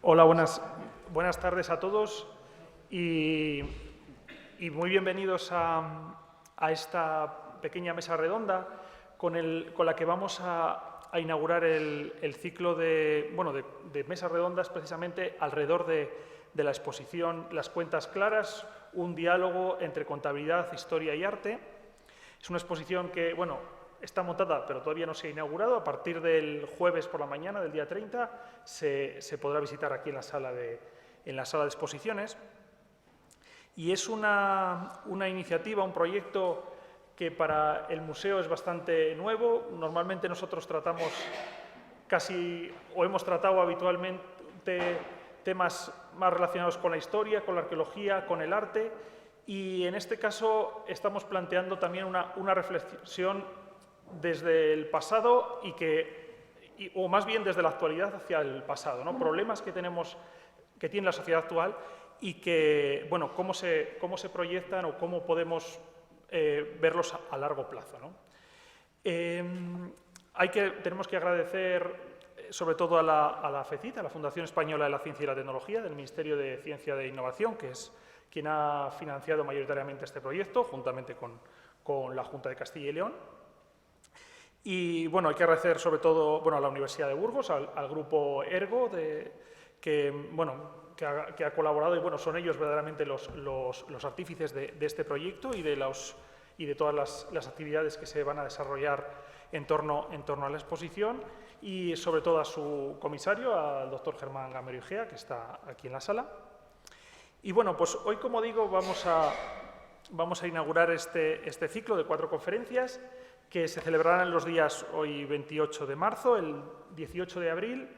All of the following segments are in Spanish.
Hola, buenas tardes a todos y muy bienvenidos a esta pequeña mesa redonda con la que vamos a inaugurar el ciclo de mesas redondas precisamente alrededor de la exposición Las cuentas claras, un diálogo entre contabilidad, historia y arte. Es una exposición que, está montada, pero todavía no se ha inaugurado. A partir del jueves por la mañana, del día 30, se podrá visitar aquí en la sala de exposiciones. Y es una iniciativa, un proyecto que para el museo es bastante nuevo. Normalmente nosotros tratamos hemos tratado habitualmente temas más relacionados con la historia, con la arqueología, con el arte. Y en este caso estamos planteando también una reflexión desde el pasado o más bien desde la actualidad hacia el pasado, ¿no? Problemas que tiene la sociedad actual y que, cómo se proyectan o cómo podemos verlos a largo plazo, ¿no? Tenemos que agradecer sobre todo a la FECIT, a la Fundación Española de la Ciencia y la Tecnología, del Ministerio de Ciencia e Innovación, que es quien ha financiado mayoritariamente este proyecto, juntamente con la Junta de Castilla y León. Y hay que agradecer sobre todo a la Universidad de Burgos, al grupo Ergo, que ha colaborado, y son ellos verdaderamente los artífices de este proyecto y de todas las actividades que se van a desarrollar en torno a la exposición, y sobre todo a su comisario, al doctor Germán Gamero Igea, que está aquí en la sala. Y pues hoy, como digo, vamos a inaugurar este ciclo de 4 conferencias que se celebrarán los días hoy 28 de marzo, el 18 de abril,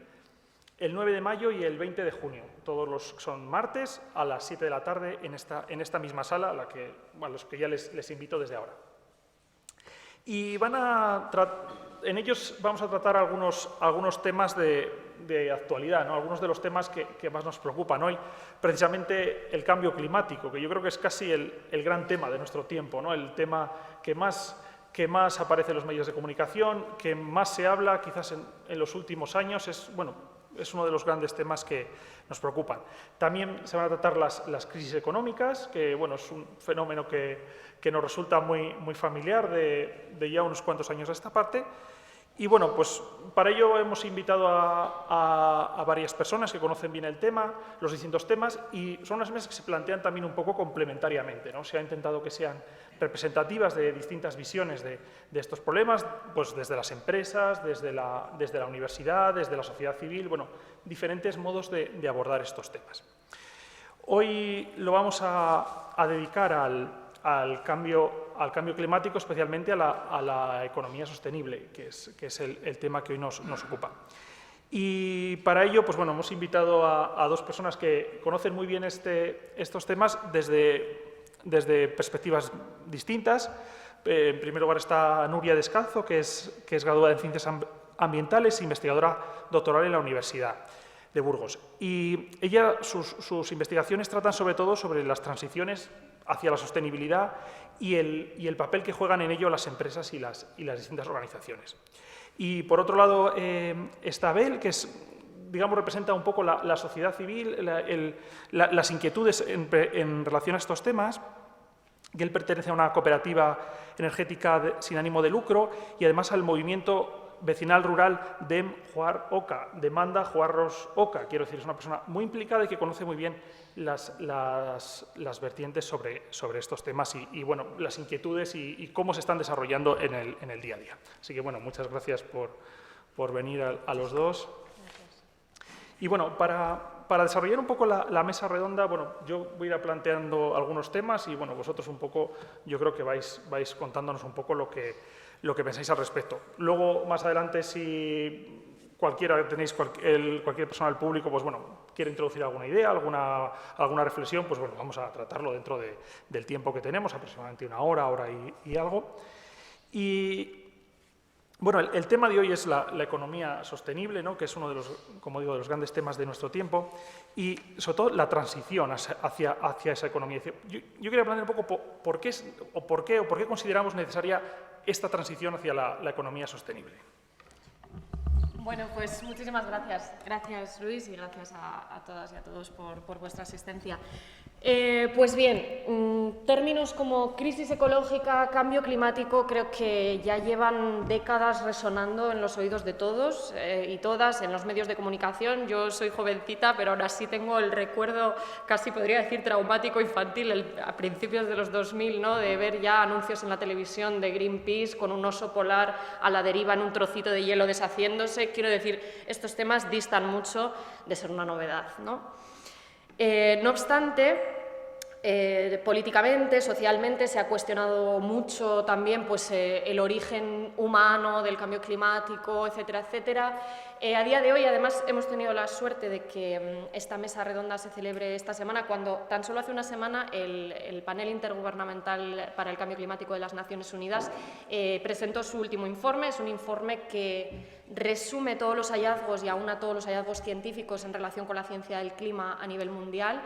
el 9 de mayo y el 20 de junio. Todos son martes a las 7 de la tarde en esta misma sala, a los que ya les invito desde ahora. Y en ellos vamos a tratar algunos temas de actualidad, ¿no? Algunos de los temas que más nos preocupan hoy, precisamente el cambio climático, que yo creo que es casi el gran tema de nuestro tiempo, ¿no? El tema que más aparece en los medios de comunicación, que más se habla quizás en los últimos años, es uno de los grandes temas que nos preocupan. También se van a tratar las crisis económicas, que es un fenómeno que nos resulta muy familiar de ya unos cuantos años a esta parte. Y pues para ello hemos invitado a varias personas que conocen bien el tema, los distintos temas, y son unas mesas que se plantean también un poco complementariamente, ¿no? Se ha intentado que sean representativas de distintas visiones de estos problemas, pues desde las empresas, desde la universidad, desde la sociedad civil, diferentes modos de abordar estos temas. Hoy lo vamos a dedicar al cambio climático, especialmente a la economía sostenible, que es el tema que hoy nos ocupa. Y para ello, hemos invitado a 2 personas que conocen muy bien estos temas desde perspectivas distintas. En primer lugar está Nuria Descalzo, que es graduada en Ciencias Ambientales e investigadora doctoral en la Universidad de Burgos. Y sus investigaciones tratan sobre todo sobre las transiciones hacia la sostenibilidad y el papel que juegan en ello las empresas y las distintas organizaciones. Y por otro lado está Abel, que representa un poco la sociedad civil, las inquietudes en relación a estos temas, que él pertenece a una cooperativa energética sin ánimo de lucro y además al movimiento vecinal rural Dem Juar Oca, Demanda Juarros Oca. Quiero decir, es una persona muy implicada y que conoce muy bien las vertientes sobre estos temas y las inquietudes y cómo se están desarrollando en el día a día. Así que, muchas gracias por venir a los 2. Y para desarrollar un poco la mesa redonda, yo voy a ir planteando algunos temas y vosotros un poco, yo creo que vais contándonos un poco lo que pensáis al respecto. Luego, más adelante, si cualquier persona del público, quiere introducir alguna idea, alguna reflexión, vamos a tratarlo dentro del tiempo que tenemos, aproximadamente una hora y algo. Y el tema de hoy es la economía sostenible, ¿no? Que es uno de los grandes temas de nuestro tiempo, y sobre todo la transición hacia esa economía. Yo quería plantear un poco por qué consideramos necesaria esta transición hacia la economía sostenible. Bueno, pues muchísimas gracias. Gracias, Luis, y gracias a todas y a todos por vuestra asistencia. Pues bien, términos como crisis ecológica, cambio climático, creo que ya llevan décadas resonando en los oídos de todos y todas, en los medios de comunicación. Yo soy jovencita, pero aún así tengo el recuerdo, casi podría decir traumático infantil, a principios de los 2000, ¿no?, de ver ya anuncios en la televisión de Greenpeace con un oso polar a la deriva en un trocito de hielo deshaciéndose. Quiero decir, estos temas distan mucho de ser una novedad, ¿no? No obstante, políticamente, socialmente, se ha cuestionado mucho también pues, el origen humano del cambio climático, etcétera, etcétera. A día de hoy, además, hemos tenido la suerte de que esta mesa redonda se celebre esta semana, cuando tan solo hace una semana el panel intergubernamental para el cambio climático de las Naciones Unidas presentó su último informe. Es un informe que resume todos los hallazgos y aúna todos los hallazgos científicos en relación con la ciencia del clima a nivel mundial.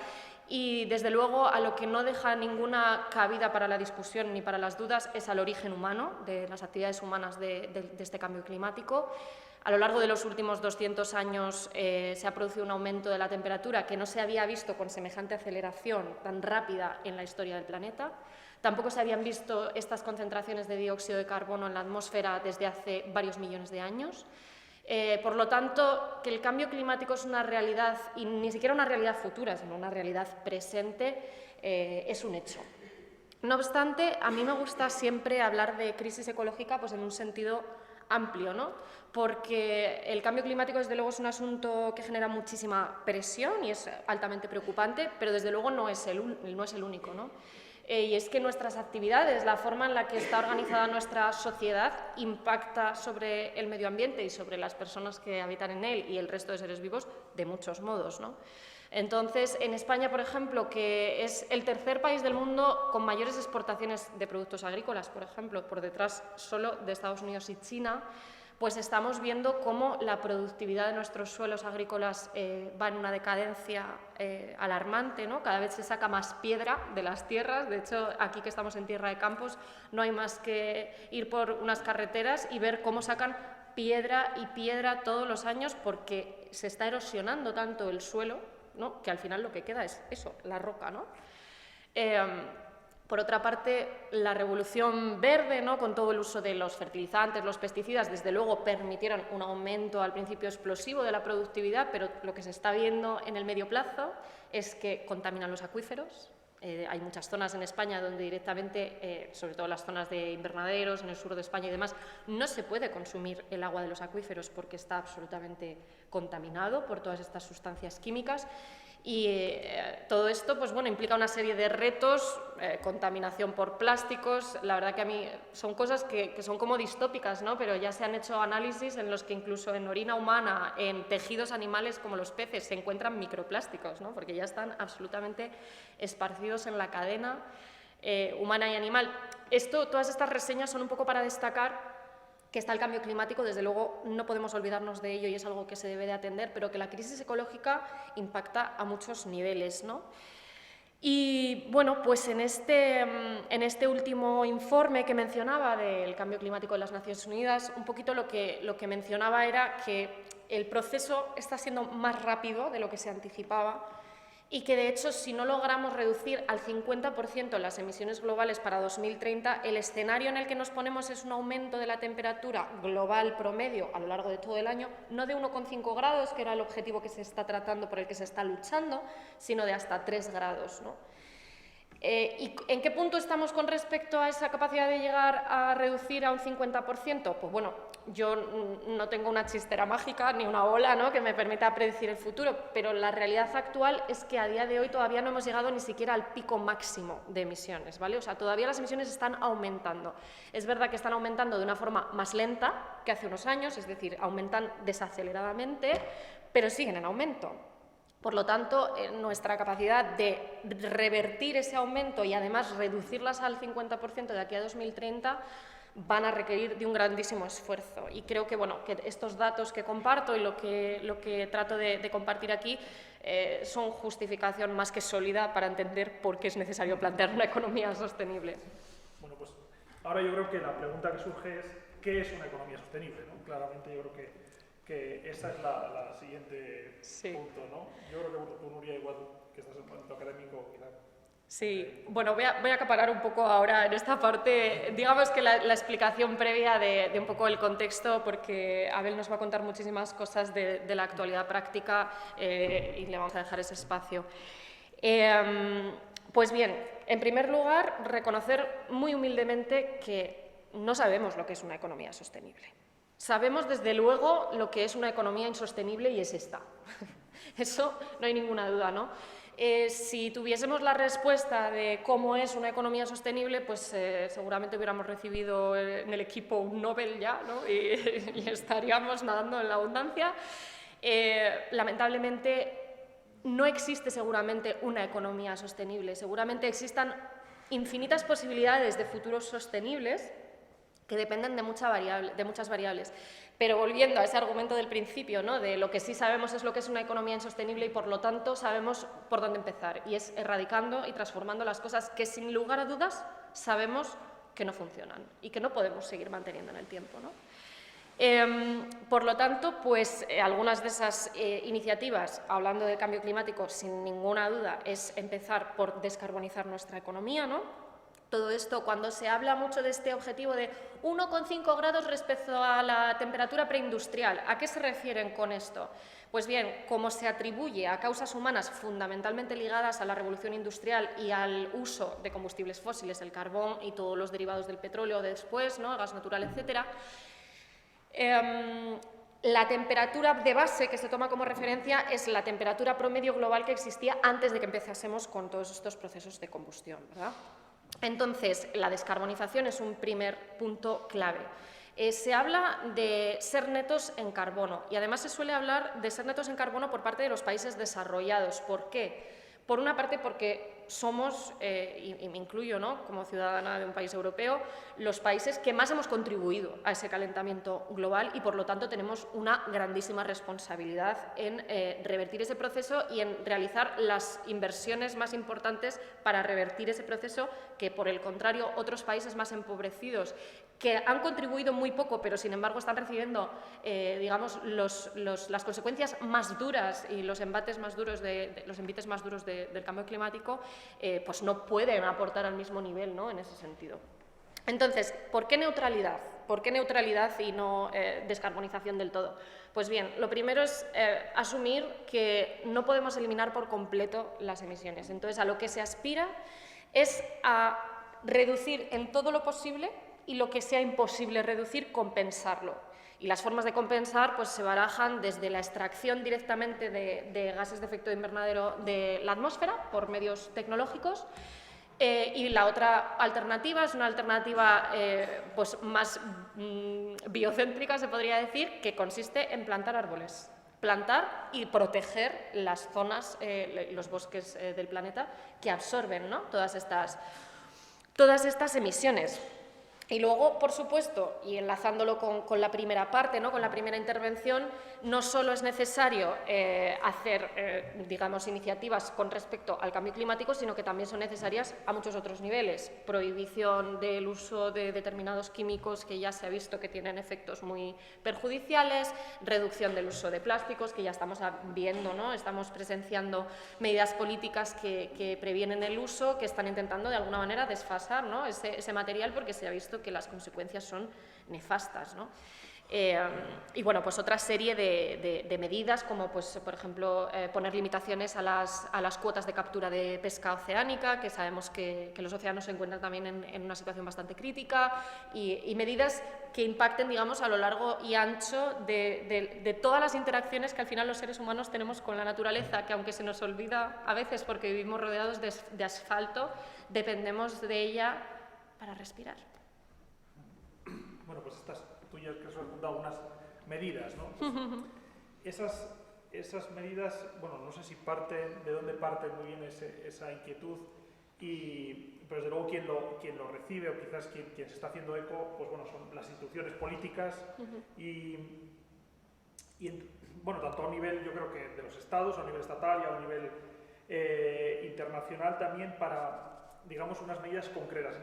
Y, desde luego, a lo que no deja ninguna cabida para la discusión ni para las dudas es al origen humano de las actividades humanas de este cambio climático. A lo largo de los últimos 200 años se ha producido un aumento de la temperatura que no se había visto con semejante aceleración tan rápida en la historia del planeta. Tampoco se habían visto estas concentraciones de dióxido de carbono en la atmósfera desde hace varios millones de años. Por lo tanto, que el cambio climático es una realidad, y ni siquiera una realidad futura, sino una realidad presente, es un hecho. No obstante, a mí me gusta siempre hablar de crisis ecológica pues, en un sentido amplio, ¿no? Porque el cambio climático, desde luego, es un asunto que genera muchísima presión y es altamente preocupante, pero desde luego no es el único, ¿no? Y es que nuestras actividades, la forma en la que está organizada nuestra sociedad, impacta sobre el medio ambiente y sobre las personas que habitan en él y el resto de seres vivos de muchos modos, ¿no? Entonces, en España, por ejemplo, que es el tercer país del mundo con mayores exportaciones de productos agrícolas, por ejemplo, por detrás solo de Estados Unidos y China, pues estamos viendo cómo la productividad de nuestros suelos agrícolas va en una decadencia alarmante, ¿no? Cada vez se saca más piedra de las tierras. De hecho, aquí que estamos en Tierra de Campos, no hay más que ir por unas carreteras y ver cómo sacan piedra y piedra todos los años, porque se está erosionando tanto el suelo, ¿no?, que al final lo que queda es eso, la roca, ¿no? Por otra parte, la revolución verde, ¿no?, con todo el uso de los fertilizantes, los pesticidas, desde luego permitieron un aumento al principio explosivo de la productividad, pero lo que se está viendo en el medio plazo es que contaminan los acuíferos. Hay muchas zonas en España donde directamente, sobre todo las zonas de invernaderos, en el sur de España y demás, no se puede consumir el agua de los acuíferos porque está absolutamente contaminado por todas estas sustancias químicas. Y todo esto pues, bueno, implica una serie de retos, contaminación por plásticos. La verdad que a mí son cosas que son como distópicas, ¿no? Pero ya se han hecho análisis en los que incluso en orina humana, en tejidos animales como los peces, se encuentran microplásticos, ¿no? Porque ya están absolutamente esparcidos en la cadena humana y animal. Todas estas reseñas son un poco para destacar que está el cambio climático, desde luego no podemos olvidarnos de ello y es algo que se debe de atender, pero que la crisis ecológica impacta a muchos niveles, ¿no? Y bueno, pues en este último informe que mencionaba del cambio climático de las Naciones Unidas, un poquito lo que mencionaba era que el proceso está siendo más rápido de lo que se anticipaba y que, de hecho, si no logramos reducir al 50% las emisiones globales para 2030, el escenario en el que nos ponemos es un aumento de la temperatura global promedio a lo largo de todo el año, no de 1,5 grados, que era el objetivo que se está tratando, por el que se está luchando, sino de hasta 3 grados, ¿no? ¿Y en qué punto estamos con respecto a esa capacidad de llegar a reducir a un 50%? Pues bueno, yo no tengo una chistera mágica ni una bola, ¿no?, que me permita predecir el futuro, pero la realidad actual es que a día de hoy todavía no hemos llegado ni siquiera al pico máximo de emisiones, ¿vale? O sea, todavía las emisiones están aumentando. Es verdad que están aumentando de una forma más lenta que hace unos años, es decir, aumentan desaceleradamente, pero siguen en aumento. Por lo tanto, nuestra capacidad de revertir ese aumento y además reducirlas al 50% de aquí a 2030 van a requerir de un grandísimo esfuerzo. Y creo que, bueno, que estos datos que comparto y lo que trato de compartir aquí son justificación más que sólida para entender por qué es necesario plantear una economía sostenible. Bueno, pues ahora yo creo que la pregunta que surge es ¿qué es una economía sostenible?, ¿no? Claramente yo creo que que esa es la siguiente Sí. punto, ¿no? Yo creo que tú, Nuria, igual que estás en el momento académico, quizá. Sí, bueno, voy a acaparar un poco ahora en esta parte, digamos que la explicación previa de un poco el contexto, porque Abel nos va a contar muchísimas cosas de la actualidad práctica y le vamos a dejar ese espacio. Pues bien, en primer lugar, reconocer muy humildemente que no sabemos lo que es una economía sostenible. Sabemos, desde luego, lo que es una economía insostenible y es esta. Eso no hay ninguna duda, ¿no? Si tuviésemos la respuesta de cómo es una economía sostenible, pues seguramente hubiéramos recibido en el equipo un Nobel ya, ¿no? y estaríamos nadando en la abundancia. Lamentablemente, no existe seguramente una economía sostenible. Seguramente existan infinitas posibilidades de futuros sostenibles que dependen de muchas variables. Pero volviendo a ese argumento del principio, ¿no? De lo que sí sabemos es lo que es una economía insostenible y por lo tanto sabemos por dónde empezar, y es erradicando y transformando las cosas que sin lugar a dudas sabemos que no funcionan y que no podemos seguir manteniendo en el tiempo, ¿no? Por lo tanto, pues algunas de esas iniciativas, hablando de cambio climático, sin ninguna duda, es empezar por descarbonizar nuestra economía, ¿no? Todo esto, cuando se habla mucho de este objetivo de 1,5 grados respecto a la temperatura preindustrial, ¿a qué se refieren con esto? Pues bien, como se atribuye a causas humanas fundamentalmente ligadas a la revolución industrial y al uso de combustibles fósiles, el carbón y todos los derivados del petróleo después, ¿no? El gas natural, etcétera, la temperatura de base que se toma como referencia es la temperatura promedio global que existía antes de que empezásemos con todos estos procesos de combustión, ¿verdad? Entonces, la descarbonización es un primer punto clave. Se habla de ser netos en carbono y además se suele hablar de ser netos en carbono por parte de los países desarrollados. ¿Por qué? Por una parte porque somos, y me incluyo, ¿no?, como ciudadana de un país europeo, los países que más hemos contribuido a ese calentamiento global y por lo tanto tenemos una grandísima responsabilidad en revertir ese proceso y en realizar las inversiones más importantes para revertir ese proceso que, por el contrario, otros países más empobrecidos que han contribuido muy poco, pero sin embargo están recibiendo, digamos, las consecuencias más duras y los embates más duros los envites más duros del cambio climático, pues no pueden aportar al mismo nivel, ¿no?, en ese sentido. Entonces, ¿por qué neutralidad? ¿Por qué neutralidad y no descarbonización del todo? Pues bien, lo primero es asumir que no podemos eliminar por completo las emisiones. Entonces, a lo que se aspira es a reducir en todo lo posible y lo que sea imposible reducir, compensarlo. Y las formas de compensar pues, se barajan desde la extracción directamente de gases de efecto invernadero de la atmósfera por medios tecnológicos, y la otra alternativa es una alternativa pues más biocéntrica, se podría decir, que consiste en plantar árboles. Plantar y proteger las zonas, los bosques del planeta que absorben, ¿no?, todas estas emisiones. Y luego, por supuesto, y enlazándolo con la primera parte, ¿no?, con la primera intervención, no solo es necesario hacer, digamos, iniciativas con respecto al cambio climático, sino que también son necesarias a muchos otros niveles. Prohibición del uso de determinados químicos que ya se ha visto que tienen efectos muy perjudiciales, reducción del uso de plásticos, que ya estamos viendo, ¿no?, estamos presenciando medidas políticas que previenen el uso, que están intentando de alguna manera desfasar, ¿no?, ese material, porque se ha visto que las consecuencias son nefastas, ¿no? Y bueno, pues otra serie de medidas, como pues, por ejemplo, poner limitaciones a las cuotas de captura de pesca oceánica, que sabemos que los océanos se encuentran también en una situación bastante crítica, y medidas que impacten, digamos, a lo largo y ancho de todas las interacciones que al final los seres humanos tenemos con la naturaleza, que aunque se nos olvida a veces porque vivimos rodeados de asfalto, dependemos de ella para respirar. Bueno, pues tú ya has dado unas medidas, ¿no? Pues esas medidas, bueno, no sé si de dónde parte muy bien esa inquietud, pero desde luego quien lo recibe o quizás quien se está haciendo eco, pues bueno, son las instituciones políticas bueno, tanto a nivel, yo creo que de los estados, a nivel estatal y a un nivel internacional también para, digamos, unas medidas concretas.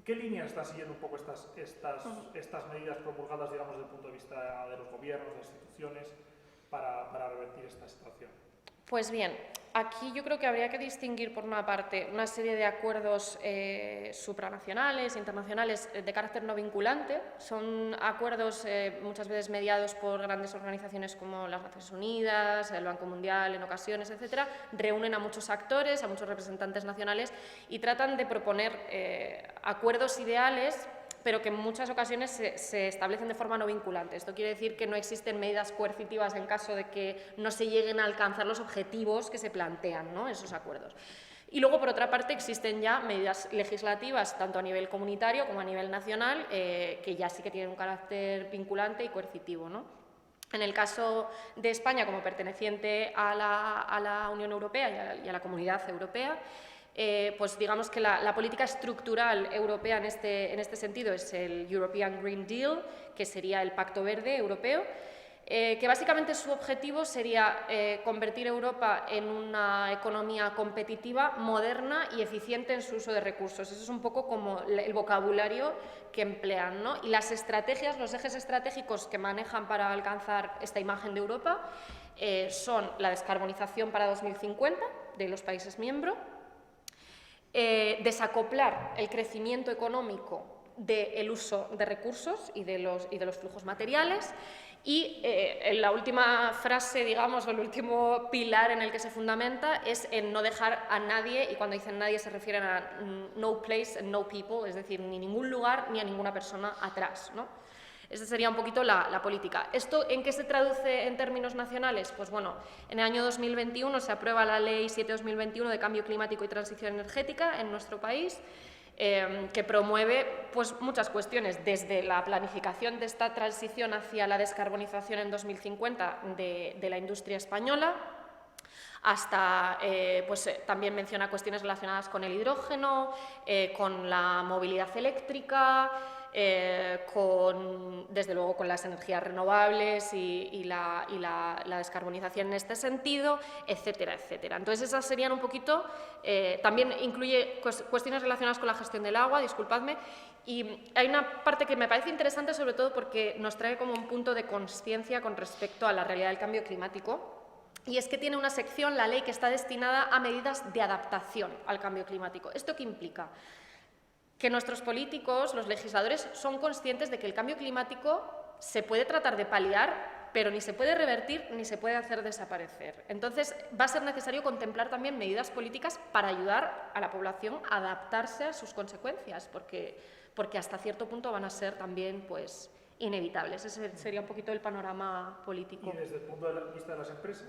¿Qué líneas están siguiendo un poco estas medidas promulgadas, digamos, desde el punto de vista de los gobiernos, de las instituciones, para revertir esta situación? Pues bien, aquí yo creo que habría que distinguir, por una parte, una serie de acuerdos supranacionales, internacionales, de carácter no vinculante. Son acuerdos muchas veces mediados por grandes organizaciones como las Naciones Unidas, el Banco Mundial en ocasiones, etcétera. Reúnen a muchos actores, a muchos representantes nacionales y tratan de proponer acuerdos ideales, pero que en muchas ocasiones se establecen de forma no vinculante. Esto quiere decir que no existen medidas coercitivas en caso de que no se lleguen a alcanzar los objetivos que se plantean, ¿no?, esos acuerdos. Y luego, por otra parte, existen ya medidas legislativas, tanto a nivel comunitario como a nivel nacional, que ya sí que tienen un carácter vinculante y coercitivo, ¿no? En el caso de España, como perteneciente a la Unión Europea y a la Comunidad Europea, pues digamos que la política estructural europea en este sentido es el European Green Deal, que sería el Pacto Verde Europeo, que básicamente su objetivo sería convertir Europa en una economía competitiva, moderna y eficiente en su uso de recursos. Eso es un poco como el vocabulario que emplean, ¿no? Y las estrategias, los ejes estratégicos que manejan para alcanzar esta imagen de Europa son la descarbonización para 2050 de los países miembros, desacoplar el crecimiento económico del uso de recursos y de los flujos materiales, y la última frase, digamos, o el último pilar en el que se fundamenta es en no dejar a nadie, y cuando dicen nadie se refieren a no place and no people, es decir, ni ningún lugar ni a ninguna persona atrás, ¿no? Esa sería un poquito la política. ¿Esto en qué se traduce en términos nacionales? Pues bueno, en el año 2021 se aprueba la Ley 7/2021 de Cambio Climático y Transición Energética en nuestro país, que promueve pues, muchas cuestiones, desde la planificación de esta transición hacia la descarbonización en 2050 de la industria española, hasta también menciona cuestiones relacionadas con el hidrógeno, con la movilidad eléctrica, desde luego con las energías renovables y la descarbonización en este sentido, etcétera, etcétera. Entonces, esas serían un poquito, también incluye cuestiones relacionadas con la gestión del agua, disculpadme, y hay una parte que me parece interesante, sobre todo porque nos trae como un punto de conciencia con respecto a la realidad del cambio climático. Y es que tiene una sección, la ley, que está destinada a medidas de adaptación al cambio climático. ¿Esto qué implica? Que nuestros políticos, los legisladores, son conscientes de que el cambio climático se puede tratar de paliar, pero ni se puede revertir ni se puede hacer desaparecer. Entonces, va a ser necesario contemplar también medidas políticas para ayudar a la población a adaptarse a sus consecuencias, porque hasta cierto punto van a ser también, pues, inevitables. Ese sería un poquito el panorama político. ¿Y desde el punto de vista de las empresas?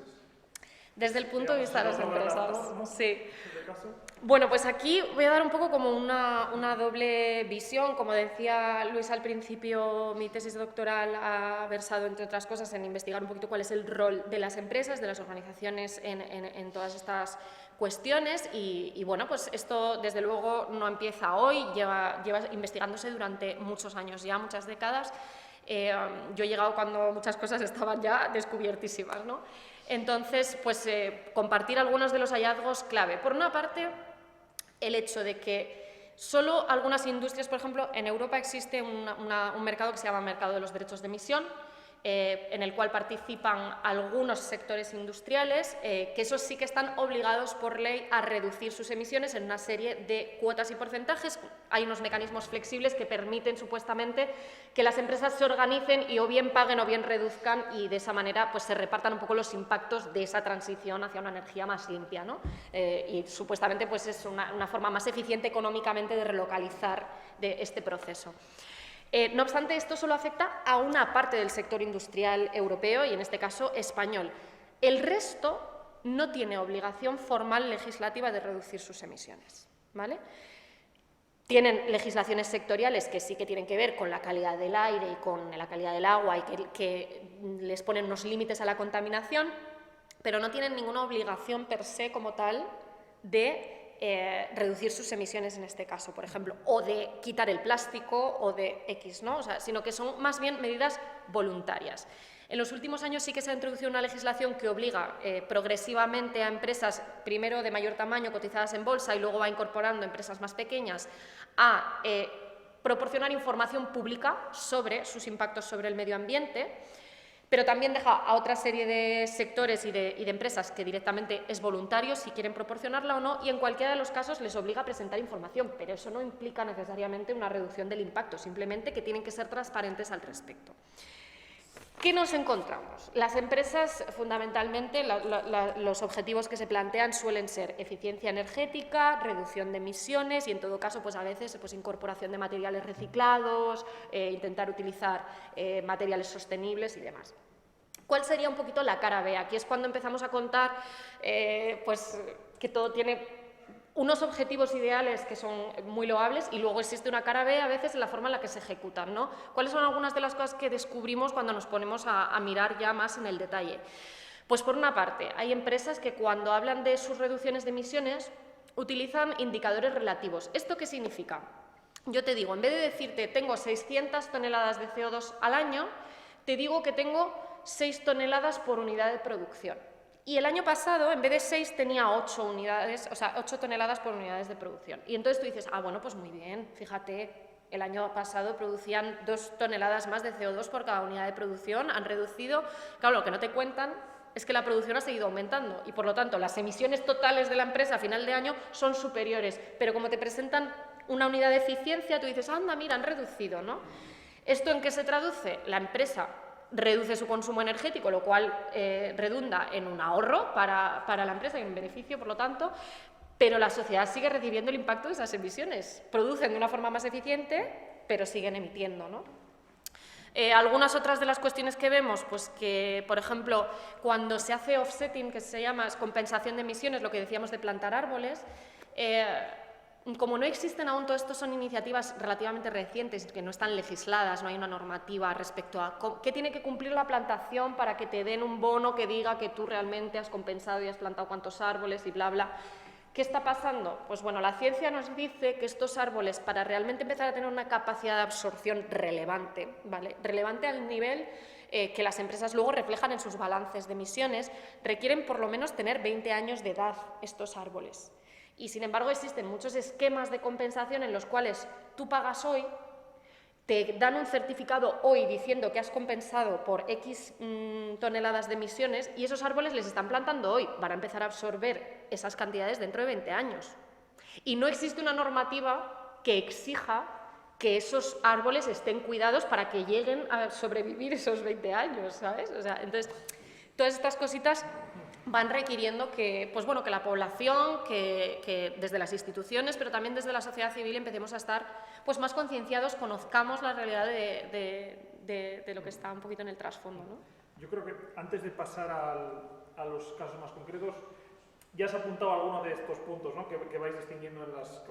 Desde el punto de vista de las empresas, sí. ¿Caso? Bueno, pues aquí voy a dar un poco como una doble visión. Como decía Luis al principio, mi tesis doctoral ha versado, entre otras cosas, en investigar un poquito cuál es el rol de las empresas, de las organizaciones en todas estas cuestiones, y bueno, pues esto desde luego no empieza hoy, lleva investigándose durante muchos años ya, muchas décadas. Yo he llegado cuando muchas cosas estaban ya descubiertísimas, ¿no? Entonces, pues compartir algunos de los hallazgos clave. Por una parte, el hecho de que solo algunas industrias, por ejemplo, en Europa existe un mercado que se llama mercado de los derechos de emisión, en el cual participan algunos sectores industriales, que esos sí que están obligados por ley a reducir sus emisiones en una serie de cuotas y porcentajes. Hay unos mecanismos flexibles que permiten supuestamente que las empresas se organicen y o bien paguen o bien reduzcan, y de esa manera pues, se repartan un poco los impactos de esa transición hacia una energía más limpia, ¿no? Y supuestamente pues, es una forma más eficiente económicamente de relocalizar de este proceso. No obstante, esto solo afecta a una parte del sector industrial europeo y, en este caso, español. El resto no tiene obligación formal legislativa de reducir sus emisiones, ¿vale? Tienen legislaciones sectoriales que sí que tienen que ver con la calidad del aire y con la calidad del agua y que les ponen unos límites a la contaminación, pero no tienen ninguna obligación per se como tal de reducir sus emisiones en este caso, por ejemplo, o de quitar el plástico o de X, ¿no? O sea, sino que son más bien medidas voluntarias. En los últimos años sí que se ha introducido una legislación que obliga progresivamente a empresas, primero de mayor tamaño, cotizadas en bolsa, y luego va incorporando empresas más pequeñas, a proporcionar información pública sobre sus impactos sobre el medio ambiente, pero también deja a otra serie de sectores y de empresas que directamente es voluntario si quieren proporcionarla o no, y en cualquiera de los casos les obliga a presentar información, pero eso no implica necesariamente una reducción del impacto, simplemente que tienen que ser transparentes al respecto. ¿Qué nos encontramos? Las empresas, fundamentalmente, los objetivos que se plantean suelen ser eficiencia energética, reducción de emisiones y, en todo caso, pues a veces incorporación de materiales reciclados, intentar utilizar materiales sostenibles y demás. ¿Cuál sería un poquito la cara B? Aquí es cuando empezamos a contar pues, que todo tiene unos objetivos ideales que son muy loables y luego existe una cara B a veces en la forma en la que se ejecutan, ¿no? ¿Cuáles son algunas de las cosas que descubrimos cuando nos ponemos a mirar ya más en el detalle? Pues por una parte, hay empresas que cuando hablan de sus reducciones de emisiones utilizan indicadores relativos. ¿Esto qué significa? Yo te digo, en vez de decirte tengo 600 toneladas de CO2 al año, te digo que tengo 6 toneladas por unidad de producción. Y el año pasado, en vez de 6, tenía 8 unidades, o sea, 8 toneladas por unidades de producción. Y entonces tú dices, ah, bueno, pues muy bien, fíjate, el año pasado producían 2 toneladas más de CO2 por cada unidad de producción, han reducido. Claro, lo que no te cuentan es que la producción ha seguido aumentando y, por lo tanto, las emisiones totales de la empresa a final de año son superiores. Pero como te presentan una unidad de eficiencia, tú dices, anda, mira, han reducido, ¿no? ¿Esto en qué se traduce? La empresa reduce su consumo energético, lo cual redunda en un ahorro para la empresa y un beneficio, por lo tanto, pero la sociedad sigue recibiendo el impacto de esas emisiones. Producen de una forma más eficiente, pero siguen emitiendo, ¿no? Algunas otras de las cuestiones que vemos, pues que, por ejemplo, cuando se hace offsetting, que se llama compensación de emisiones, lo que decíamos de plantar árboles, como no existen aún, todo esto son iniciativas relativamente recientes, que no están legisladas, no hay una normativa respecto a qué tiene que cumplir la plantación para que te den un bono que diga que tú realmente has compensado y has plantado cuántos árboles y bla, bla. ¿Qué está pasando? Pues bueno, la ciencia nos dice que estos árboles, para realmente empezar a tener una capacidad de absorción relevante, ¿vale? Relevante al nivel que las empresas luego reflejan en sus balances de emisiones, requieren por lo menos tener 20 años de edad estos árboles. Y, sin embargo, existen muchos esquemas de compensación en los cuales tú pagas hoy, te dan un certificado hoy diciendo que has compensado por X toneladas de emisiones y esos árboles les están plantando hoy, van a empezar a absorber esas cantidades dentro de 20 años. Y no existe una normativa que exija que esos árboles estén cuidados para que lleguen a sobrevivir esos 20 años, ¿sabes? O sea, entonces, todas estas cositas van requiriendo que, pues bueno, que la población, que desde las instituciones, pero también desde la sociedad civil empecemos a estar pues, más concienciados, conozcamos la realidad de lo que está un poquito en el trasfondo, ¿no? Yo creo que antes de pasar a los casos más concretos, ya has apuntado algunos de estos puntos, ¿no? que vais distinguiendo en las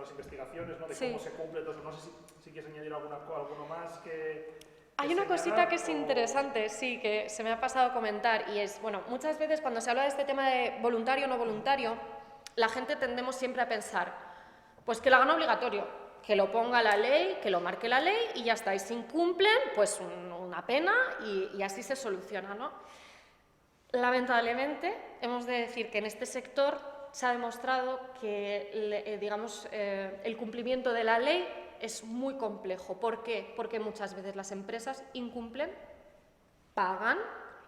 investigaciones, ¿no? De sí. Cómo se cumple todo eso. No sé si quieres añadir alguno más que... Hay una cosita que es interesante, sí, que se me ha pasado a comentar, y es, bueno, muchas veces cuando se habla de este tema de voluntario o no voluntario, la gente tendemos siempre a pensar, pues que lo hagan obligatorio, que lo ponga la ley, que lo marque la ley y ya está, y si incumplen, pues una pena y así se soluciona, ¿no? Lamentablemente, hemos de decir que en este sector se ha demostrado que, digamos, el cumplimiento de la ley es muy complejo. ¿Por qué? Porque muchas veces las empresas incumplen, pagan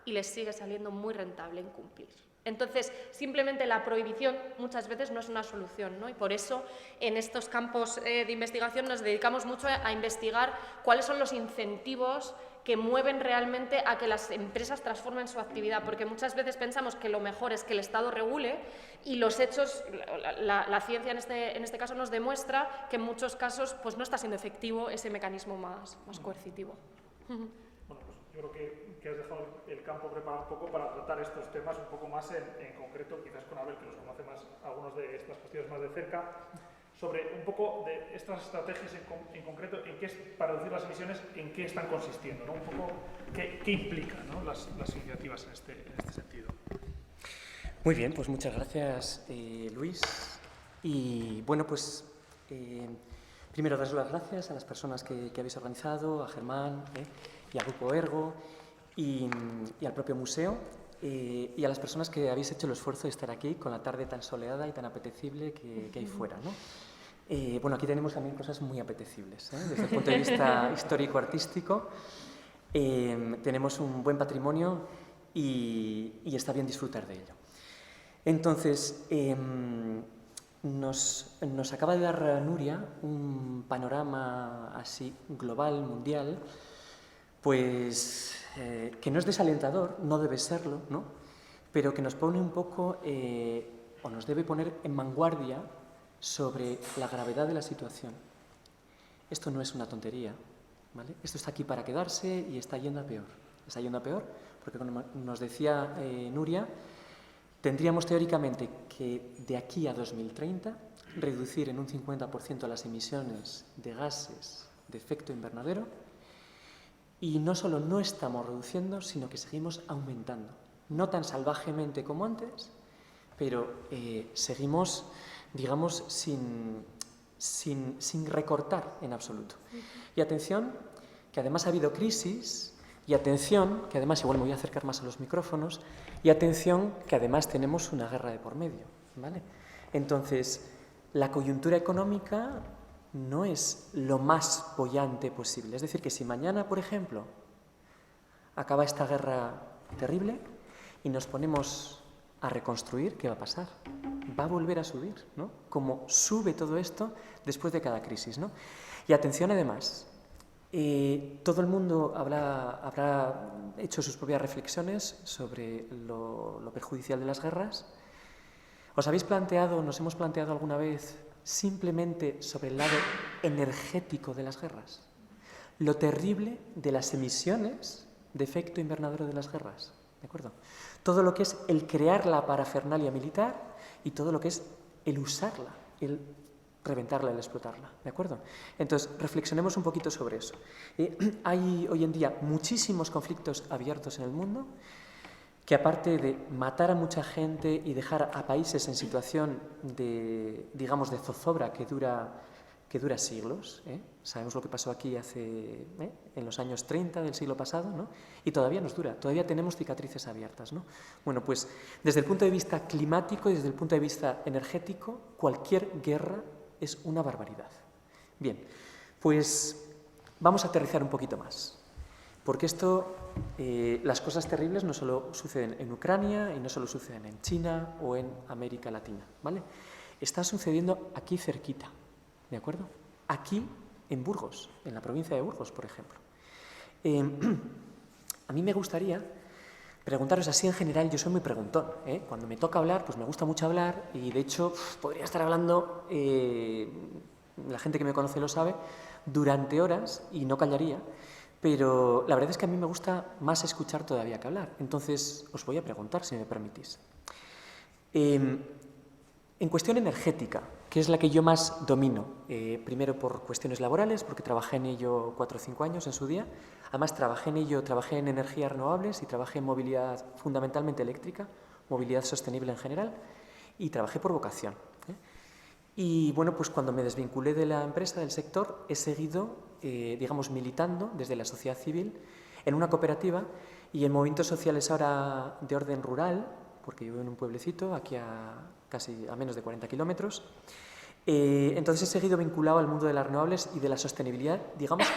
y les sigue saliendo muy rentable incumplir. Entonces, simplemente la prohibición muchas veces no es una solución, ¿no? Y por eso en estos campos de investigación nos dedicamos mucho a investigar cuáles son los incentivos que mueven realmente a que las empresas transformen su actividad, porque muchas veces pensamos que lo mejor es que el Estado regule y los hechos, la ciencia en este caso nos demuestra que en muchos casos pues no está siendo efectivo ese mecanismo más coercitivo. Bueno, pues yo creo que has dejado el campo preparado un poco para tratar estos temas un poco más en concreto, quizás con Abel, que los conoce más algunos de estas cuestiones más de cerca, sobre un poco de estas estrategias en concreto, para reducir las emisiones, en qué están consistiendo, ¿no? Un poco qué implican, ¿no? las iniciativas en este sentido. Muy bien, pues muchas gracias, Luis. Y bueno, pues primero daros las gracias a las personas que habéis organizado, a Germán y al Grupo Ergo y al propio museo, y a las personas que habéis hecho el esfuerzo de estar aquí con la tarde tan soleada y tan apetecible que hay fuera, ¿no? Bueno, aquí tenemos también cosas muy apetecibles, desde el punto de vista histórico-artístico. Tenemos un buen patrimonio y está bien disfrutar de ello. Entonces, nos acaba de dar Nuria un panorama así global, mundial, pues que no es desalentador, no debe serlo, ¿no? Pero que nos pone un poco, o nos debe poner en vanguardia sobre la gravedad de la situación. Esto no es una tontería, ¿vale? Esto está aquí para quedarse y está yendo a peor. Está yendo a peor porque, como nos decía Nuria, tendríamos teóricamente que de aquí a 2030 reducir en un 50% las emisiones de gases de efecto invernadero, y no solo no estamos reduciendo, sino que seguimos aumentando. No tan salvajemente como antes, pero seguimos, digamos, sin recortar en absoluto. Y atención, que además ha habido crisis, y atención, que además, igual me voy a acercar más a los micrófonos, y atención, que además tenemos una guerra de por medio, ¿vale? Entonces, la coyuntura económica no es lo más boyante posible. Es decir, que si mañana, por ejemplo, acaba esta guerra terrible y nos ponemos a reconstruir, ¿qué va a pasar? Va a volver a subir, ¿no? Como sube todo esto después de cada crisis, ¿no? Y atención, además, todo el mundo habrá hecho sus propias reflexiones sobre lo perjudicial de las guerras. ¿Os habéis planteado, nos hemos planteado alguna vez simplemente sobre el lado energético de las guerras? Lo terrible de las emisiones de efecto invernadero de las guerras, ¿de acuerdo? Todo lo que es el crear la parafernalia militar y todo lo que es el usarla, el reventarla, el explotarla, ¿de acuerdo? Entonces, reflexionemos un poquito sobre eso. Hay hoy en día muchísimos conflictos abiertos en el mundo que, aparte de matar a mucha gente y dejar a países en situación de, digamos, de zozobra que dura siglos, sabemos lo que pasó aquí en los años 30 del siglo pasado, ¿no? Y todavía nos dura, todavía tenemos cicatrices abiertas, ¿no? Bueno, pues desde el punto de vista climático y desde el punto de vista energético, cualquier guerra es una barbaridad. Bien, pues vamos a aterrizar un poquito más. Porque las cosas terribles no solo suceden en Ucrania y no solo suceden en China o en América Latina, ¿vale? Está sucediendo aquí cerquita, ¿de acuerdo? Aquí en Burgos, en la provincia de Burgos, por ejemplo. A mí me gustaría preguntaros así en general. Yo soy muy preguntón, ¿eh? Cuando me toca hablar, pues me gusta mucho hablar, y de hecho podría estar hablando, la gente que me conoce lo sabe, durante horas y no callaría. Pero la verdad es que a mí me gusta más escuchar todavía que hablar. Entonces, os voy a preguntar, si me permitís. En cuestión energética, que es la que yo más domino, primero por cuestiones laborales, porque trabajé en ello 4 o 5 años en su día. Además, trabajé en energías renovables y trabajé en movilidad fundamentalmente eléctrica, movilidad sostenible en general, y trabajé por vocación. Y bueno, pues cuando me desvinculé de la empresa, del sector, he seguido, digamos, militando desde la sociedad civil en una cooperativa y en movimientos sociales ahora de orden rural, porque yo vivo en un pueblecito, aquí casi a menos de 40 kilómetros. Entonces he seguido vinculado al mundo de las renovables y de la sostenibilidad, digamos,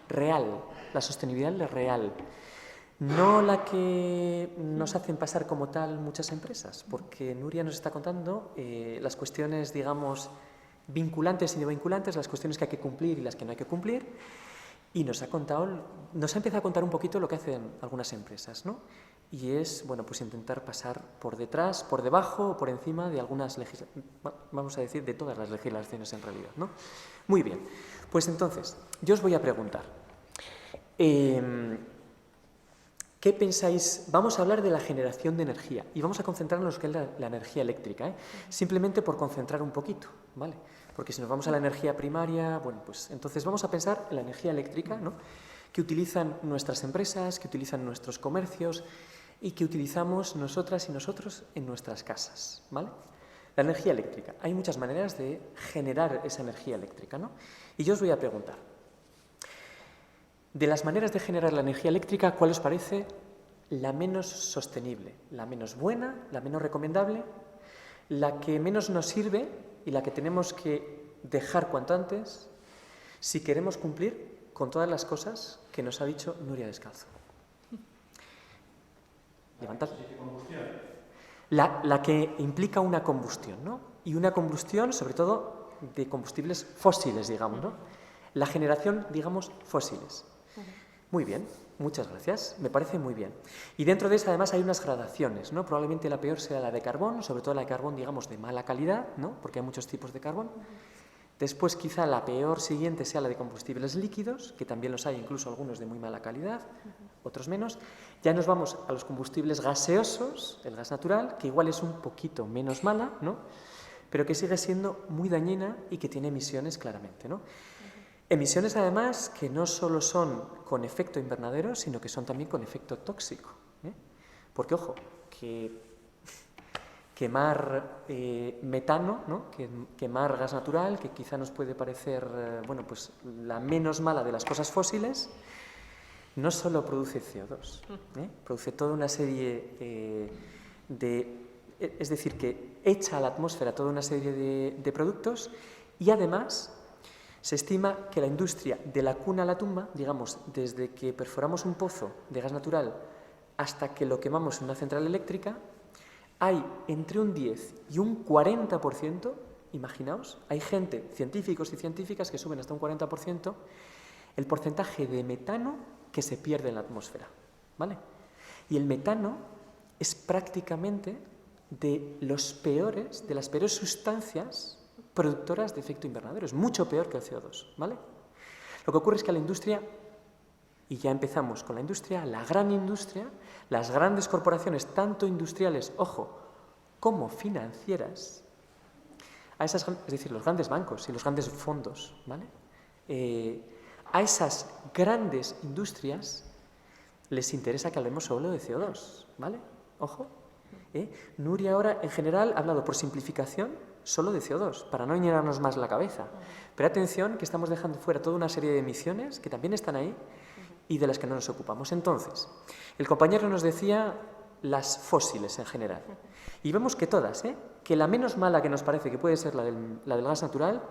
real, la sostenibilidad real. No la que nos hacen pasar como tal muchas empresas, porque Nuria nos está contando las cuestiones, digamos, vinculantes y no vinculantes, las cuestiones que hay que cumplir y las que no hay que cumplir, y nos ha empezado a contar un poquito lo que hacen algunas empresas, ¿no? Y es, bueno, pues intentar pasar por detrás, por debajo o por encima de algunas vamos a decir, de todas las legislaciones en realidad, ¿no? Muy bien, pues entonces, yo os voy a preguntar, ¿qué pensáis? Vamos a hablar de la generación de energía y vamos a concentrarnos en lo que es la energía eléctrica, simplemente por concentrar un poquito, ¿vale? Porque si nos vamos a la energía primaria, bueno, pues entonces vamos a pensar en la energía eléctrica, ¿no?, que utilizan nuestras empresas, que utilizan nuestros comercios y que utilizamos nosotras y nosotros en nuestras casas, ¿vale? La energía eléctrica. Hay muchas maneras de generar esa energía eléctrica, ¿no? Y yo os voy a preguntar, de las maneras de generar la energía eléctrica, ¿cuál os parece la menos sostenible, la menos buena, la menos recomendable, la que menos nos sirve y la que tenemos que dejar cuanto antes si queremos cumplir con todas las cosas que nos ha dicho Nuria Descalzo? Levantad. La que implica una combustión, ¿no? Y una combustión, sobre todo, de combustibles fósiles, digamos, ¿no? La generación, digamos, fósiles. Muy bien, muchas gracias, me parece muy bien. Y dentro de esa, además, hay unas gradaciones, ¿no? Probablemente la peor sea la de carbón, sobre todo la de carbón, digamos, de mala calidad, ¿no? Porque hay muchos tipos de carbón. Después, quizá la peor siguiente sea la de combustibles líquidos, que también los hay, incluso algunos de muy mala calidad, otros menos. Ya nos vamos a los combustibles gaseosos, el gas natural, que igual es un poquito menos mala, ¿no? Pero que sigue siendo muy dañina y que tiene emisiones claramente, ¿no? Emisiones, además, que no solo son con efecto invernadero, sino que son también con efecto tóxico, ¿eh? Porque, ojo, que quemar metano, ¿no? Quemar gas natural, que quizá nos puede parecer bueno, pues la menos mala de las cosas fósiles, no solo produce CO2, produce toda una serie es decir, que echa a la atmósfera toda una serie de productos y además se estima que la industria de la cuna a la tumba, digamos, desde que perforamos un pozo de gas natural hasta que lo quemamos en una central eléctrica, hay entre un 10 y un 40%, imaginaos, hay gente, científicos y científicas que suben hasta un 40%, el porcentaje de metano que se pierde en la atmósfera, ¿vale? Y el metano es prácticamente de las peores sustancias productoras de efecto invernadero, es mucho peor que el CO2, ¿vale? Lo que ocurre es que a la industria, y ya empezamos con la industria, la gran industria, las grandes corporaciones, tanto industriales, ojo, como financieras, es decir, los grandes bancos y los grandes fondos, ¿vale? A esas grandes industrias les interesa que hablemos solo de CO2, ¿vale? Ojo. Nuria ahora, en general, ha hablado por simplificación solo de CO2, para no llenarnos más la cabeza. Pero atención, que estamos dejando fuera toda una serie de emisiones que también están ahí y de las que no nos ocupamos. Entonces, el compañero nos decía las fósiles en general. Y vemos que todas, que la menos mala que nos parece que puede ser la del gas natural,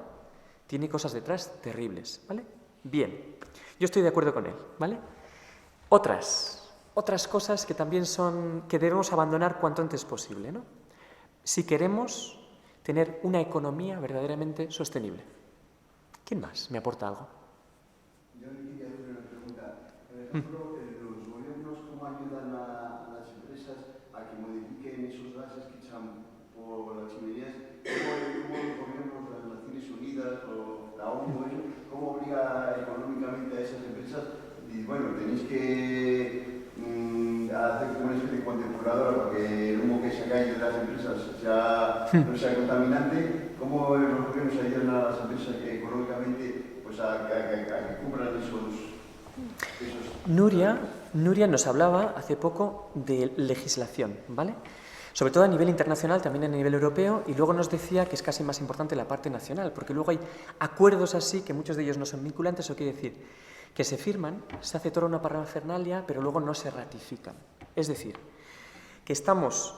tiene cosas detrás terribles, ¿vale? Bien, yo estoy de acuerdo con él, ¿vale? Otras cosas que también son, que debemos abandonar cuanto antes posible, ¿no? Si queremos tener una economía verdaderamente sostenible. ¿Quién más me aporta algo? Yo quería hacer una pregunta. Por ejemplo, los gobiernos, ¿cómo ayudan a las empresas a que modifiquen esos gases que echan por las chimeneas? ¿Cómo los gobiernos de las Naciones Unidas o la ONU, cómo obliga económicamente a esas empresas? Y bueno, tenéis que hacer como una especie de contemporadora porque el humo que sacáis de las empresas ya no sea contaminante. ¿Cómo los gobiernos ayudan a las empresas que económicamente pues a que cumplan esos Nuria nos hablaba hace poco de legislación, ¿vale? Sobre todo a nivel internacional, también a nivel europeo, y luego nos decía que es casi más importante la parte nacional, porque luego hay acuerdos así, que muchos de ellos no son vinculantes, eso quiere decir que se firman, se hace toda una parafernalia, pero luego no se ratifican. Es decir, que estamos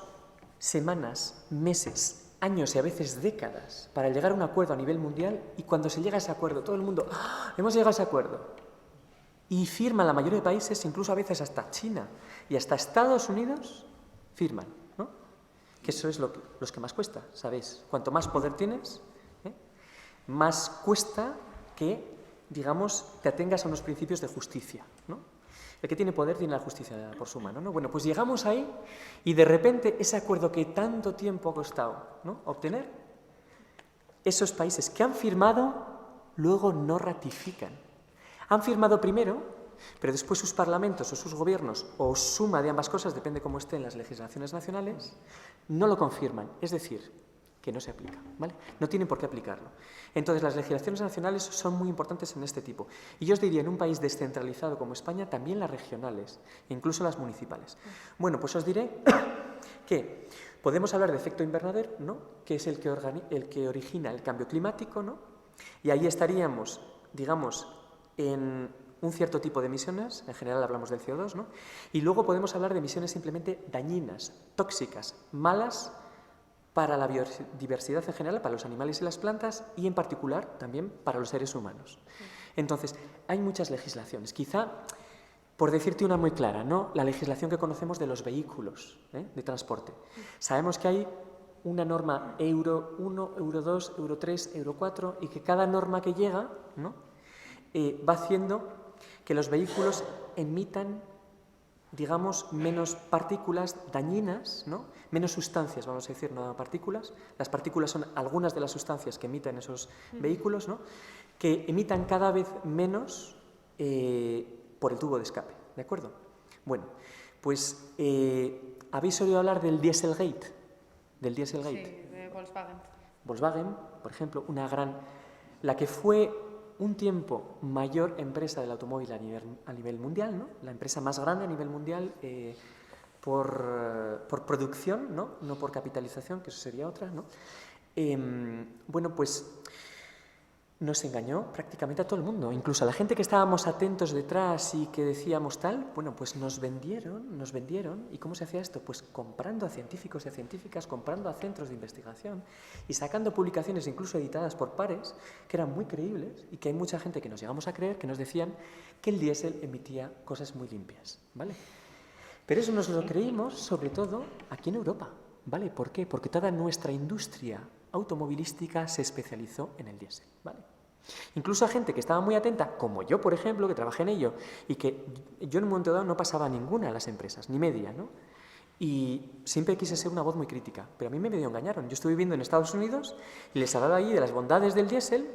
semanas, meses, años y a veces décadas para llegar a un acuerdo a nivel mundial y cuando se llega a ese acuerdo, todo el mundo, ¡ah! Hemos llegado a ese acuerdo. Y firman la mayoría de países, incluso a veces hasta China y hasta Estados Unidos, firman, ¿no? Que eso es los que más cuesta, ¿sabéis? Cuanto más poder tienes, más cuesta que, digamos, te atengas a unos principios de justicia, ¿no? El que tiene poder tiene la justicia por su mano, ¿no? Bueno, pues llegamos ahí y de repente ese acuerdo que tanto tiempo ha costado, ¿no?, obtener, esos países que han firmado luego no ratifican. Han firmado primero, pero después sus parlamentos o sus gobiernos, o suma de ambas cosas, depende cómo estén las legislaciones nacionales, no lo confirman. Es decir, que no se aplica, ¿vale? No tienen por qué aplicarlo. Entonces, las legislaciones nacionales son muy importantes en este tipo. Y yo os diría, en un país descentralizado como España, también las regionales, incluso las municipales. Bueno, pues os diré que podemos hablar de efecto invernadero, ¿no? Que es el que origina el cambio climático, ¿no? Y ahí estaríamos, digamos, en un cierto tipo de emisiones, en general hablamos del CO2, ¿no? Y luego podemos hablar de emisiones simplemente dañinas, tóxicas, malas para la biodiversidad en general, para los animales y las plantas, y en particular también para los seres humanos. Entonces, hay muchas legislaciones. Quizá, por decirte una muy clara, ¿no? La legislación que conocemos de los vehículos de transporte. Sabemos que hay una norma Euro 1, Euro 2, Euro 3, Euro 4, y que cada norma que llega, ¿no? Va haciendo que los vehículos emitan, digamos, menos partículas dañinas, ¿no? Menos sustancias, vamos a decir, no partículas. Las partículas son algunas de las sustancias que emiten esos vehículos, ¿no? Que emitan cada vez menos por el tubo de escape, ¿de acuerdo? Bueno, pues ¿habéis oído hablar del Dieselgate? Del Dieselgate. Sí, de Volkswagen. Volkswagen, por ejemplo, la que fue un tiempo mayor empresa del automóvil a nivel mundial, ¿no? La empresa más grande a nivel mundial por producción, ¿no? No por capitalización, que eso sería otra, ¿no? Bueno, pues nos engañó prácticamente a todo el mundo, incluso a la gente que estábamos atentos detrás y que decíamos tal, bueno, pues nos vendieron. ¿Y cómo se hacía esto? Pues comprando a científicos y a científicas, comprando a centros de investigación y sacando publicaciones incluso editadas por pares que eran muy creíbles y que hay mucha gente que nos llegamos a creer, que nos decían que el diésel emitía cosas muy limpias, ¿vale? Pero eso nos lo creímos sobre todo aquí en Europa, ¿vale? ¿Por qué? Porque toda nuestra industria automovilística se especializó en el diésel, ¿vale? Incluso a gente que estaba muy atenta, como yo, por ejemplo, que trabajé en ello, y que yo en un momento dado no pasaba ninguna de las empresas, ni media, ¿no? Y siempre quise ser una voz muy crítica, pero a mí me medio engañaron. Yo estuve viviendo en Estados Unidos y les hablaba ahí de las bondades del diésel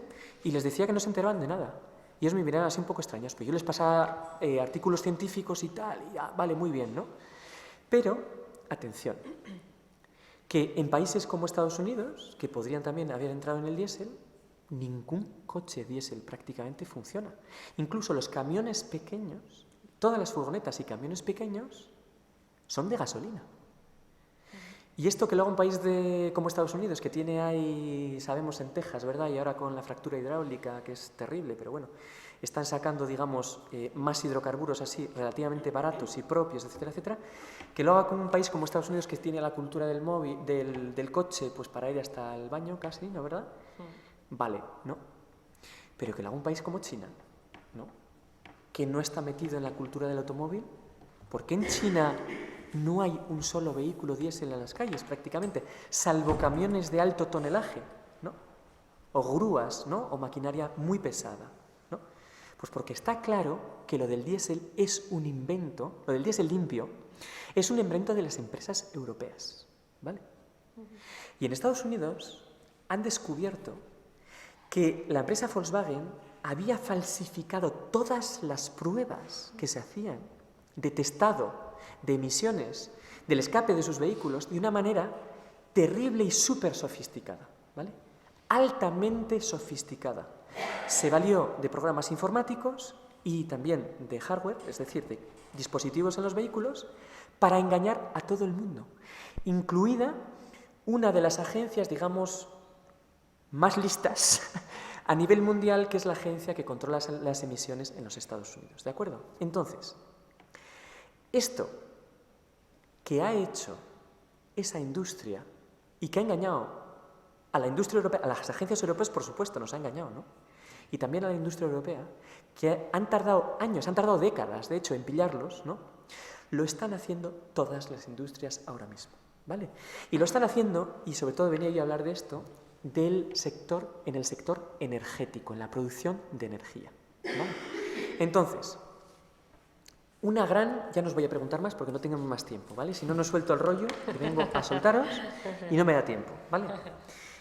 y les decía que no se enteraban de nada. Y ellos me miraban así un poco extraños, pero yo les pasaba artículos científicos y tal, y ya, vale, muy bien, ¿no? Pero, atención, que en países como Estados Unidos, que podrían también haber entrado en el diésel, ningún coche diésel prácticamente funciona. Incluso los camiones pequeños, todas las furgonetas y camiones pequeños son de gasolina. Y esto que luego un país como Estados Unidos, que tiene ahí, sabemos, en Texas, ¿verdad? Y ahora con la fractura hidráulica, que es terrible, pero bueno, están sacando, digamos, más hidrocarburos así, relativamente baratos y propios, etcétera, etcétera, que lo haga con un país como Estados Unidos, que tiene la cultura del móvil, del coche, pues para ir hasta el baño casi, ¿no, verdad? Vale, ¿no? Pero que lo haga un país como China, ¿no? Que no está metido en la cultura del automóvil. ¿Por qué en China no hay un solo vehículo diésel en las calles prácticamente, salvo camiones de alto tonelaje, ¿no? O grúas, ¿no? O maquinaria muy pesada, ¿no? Pues porque está claro que lo del diésel es un invento, lo del diésel limpio, es un invento de las empresas europeas, ¿vale? Y en Estados Unidos han descubierto que la empresa Volkswagen había falsificado todas las pruebas que se hacían de testado de emisiones del escape de sus vehículos de una manera terrible y súper sofisticada, ¿vale? Altamente sofisticada. Se valió de programas informáticos y también de hardware, es decir, de dispositivos en los vehículos, para engañar a todo el mundo, incluida una de las agencias, digamos, más listas a nivel mundial, que es la agencia que controla las emisiones en los Estados Unidos, ¿de acuerdo? Entonces, esto que ha hecho esa industria y que ha engañado a la industria europea, a las agencias europeas, por supuesto, nos ha engañado, ¿no? Y también a la industria europea, que han tardado años, han tardado décadas, de hecho, en pillarlos, ¿no? Lo están haciendo todas las industrias ahora mismo, ¿vale? Y lo están haciendo, y sobre todo venía yo a hablar de esto, en el sector energético, en la producción de energía, ¿vale? Entonces, ya no os voy a preguntar más porque no tengo más tiempo, ¿vale? Si no, no suelto el rollo, que vengo a soltaros y no me da tiempo, ¿vale?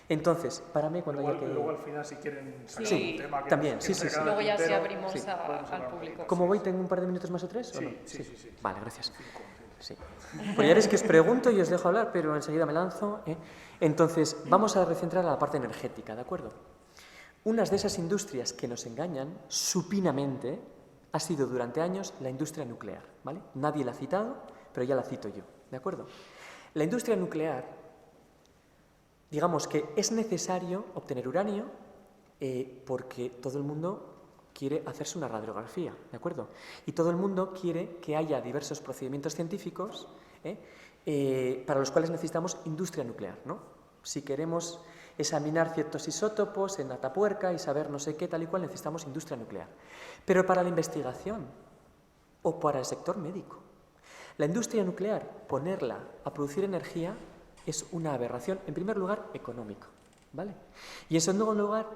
Entonces, párame cuando haya que... Luego al final, si quieren sacar Sí, un tema que también, que sí, sí, se sí. quede Luego ya tintero, si abrimos sí, al público. ¿Cómo voy? ¿Tengo un par de minutos más o tres? ¿o Sí, no? sí. Vale, gracias. sí. Pues ya veréis que os pregunto y os dejo hablar, pero enseguida me lanzo. Entonces, vamos a recentrar a la parte energética, ¿de acuerdo? Unas de esas industrias que nos engañan supinamente ha sido durante años la industria nuclear, ¿vale? Nadie la ha citado, pero ya la cito yo, ¿de acuerdo? La industria nuclear, digamos que es necesario obtener uranio porque todo el mundo quiere hacerse una radiografía, ¿de acuerdo? Y todo el mundo quiere que haya diversos procedimientos científicos para los cuales necesitamos industria nuclear, ¿no? Si queremos examinar ciertos isótopos en Atapuerca y saber no sé qué, tal y cual, necesitamos industria nuclear. Pero para la investigación o para el sector médico, la industria nuclear, ponerla a producir energía es una aberración, en primer lugar, económico, ¿vale? Y en segundo lugar,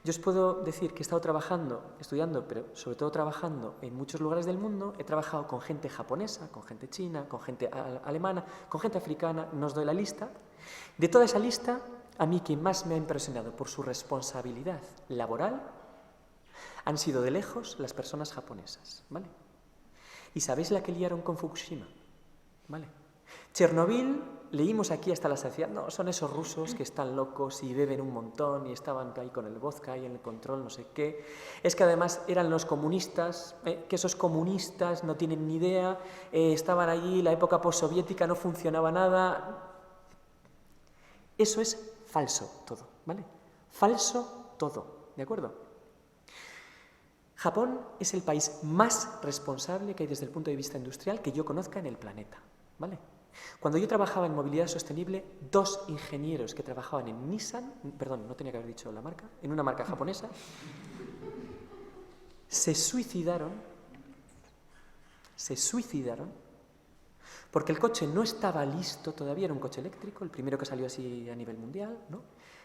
yo os puedo decir que he estado trabajando, estudiando, pero sobre todo trabajando en muchos lugares del mundo. He trabajado con gente japonesa, con gente china, con gente alemana, con gente africana, no os doy la lista. De toda esa lista, a mí quien más me ha impresionado por su responsabilidad laboral han sido de lejos las personas japonesas, ¿vale? ¿Y sabéis la que liaron con Fukushima? ¿Vale? Chernobyl, leímos aquí hasta la saciedad, no, son esos rusos que están locos y beben un montón y estaban ahí con el vodka y en el control, no sé qué. Es que además eran los comunistas, que esos comunistas no tienen ni idea, estaban allí, la época postsoviética no funcionaba nada. Eso es falso todo, ¿vale? Falso todo, ¿de acuerdo? Japón es el país más responsable que hay desde el punto de vista industrial que yo conozca en el planeta, ¿vale? Cuando yo trabajaba en movilidad sostenible, 2 ingenieros que trabajaban en Nissan, perdón, no tenía que haber dicho la marca, en una marca japonesa, se suicidaron porque el coche no estaba listo, todavía era un coche eléctrico, el primero que salió así a nivel mundial, ¿no?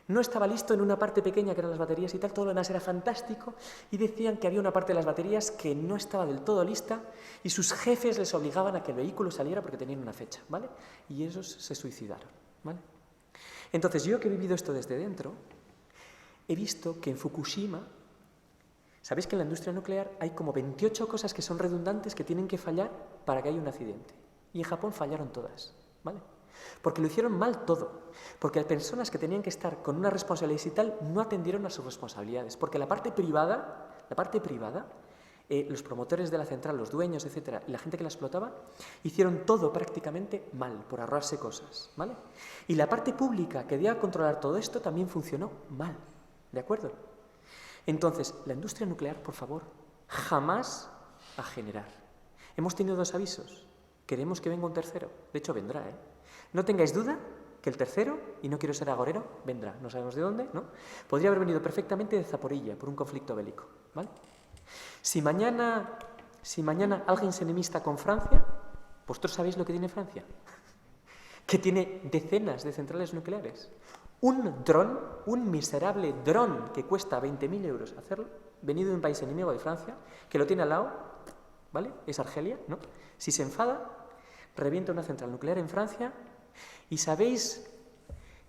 No estaba listo en una parte pequeña que eran las baterías y tal, todo lo demás era fantástico, y decían que había una parte de las baterías que no estaba del todo lista y sus jefes les obligaban a que el vehículo saliera porque tenían una fecha, ¿vale? Y esos se suicidaron, ¿vale? Entonces, yo que he vivido esto desde dentro, he visto que en Fukushima, sabéis que en la industria nuclear hay como 28 cosas que son redundantes que tienen que fallar para que haya un accidente. Y en Japón fallaron todas, ¿vale? Porque lo hicieron mal todo, porque las personas que tenían que estar con una responsabilidad y tal no atendieron a sus responsabilidades, porque la parte privada, los promotores de la central, los dueños, etcétera, y la gente que la explotaba, hicieron todo prácticamente mal, por ahorrarse cosas, ¿vale? Y la parte pública que debía controlar todo esto también funcionó mal, ¿de acuerdo? Entonces, la industria nuclear, por favor, jamás a generar. Hemos tenido 2 avisos. Queremos que venga un tercero. De hecho, vendrá, ¿eh? No tengáis duda que el tercero, y no quiero ser agorero, vendrá. No sabemos de dónde, ¿no? Podría haber venido perfectamente de Zaporilla, por un conflicto bélico, ¿vale? Si mañana alguien se enemista con Francia, ¿vosotros sabéis lo que tiene Francia? Que tiene decenas de centrales nucleares. Un dron, un miserable dron que cuesta 20.000 euros hacerlo, venido de un país enemigo de Francia, que lo tiene al lado, ¿vale? Es Argelia, ¿no? Si se enfada, revienta una central nuclear en Francia. ¿Y sabéis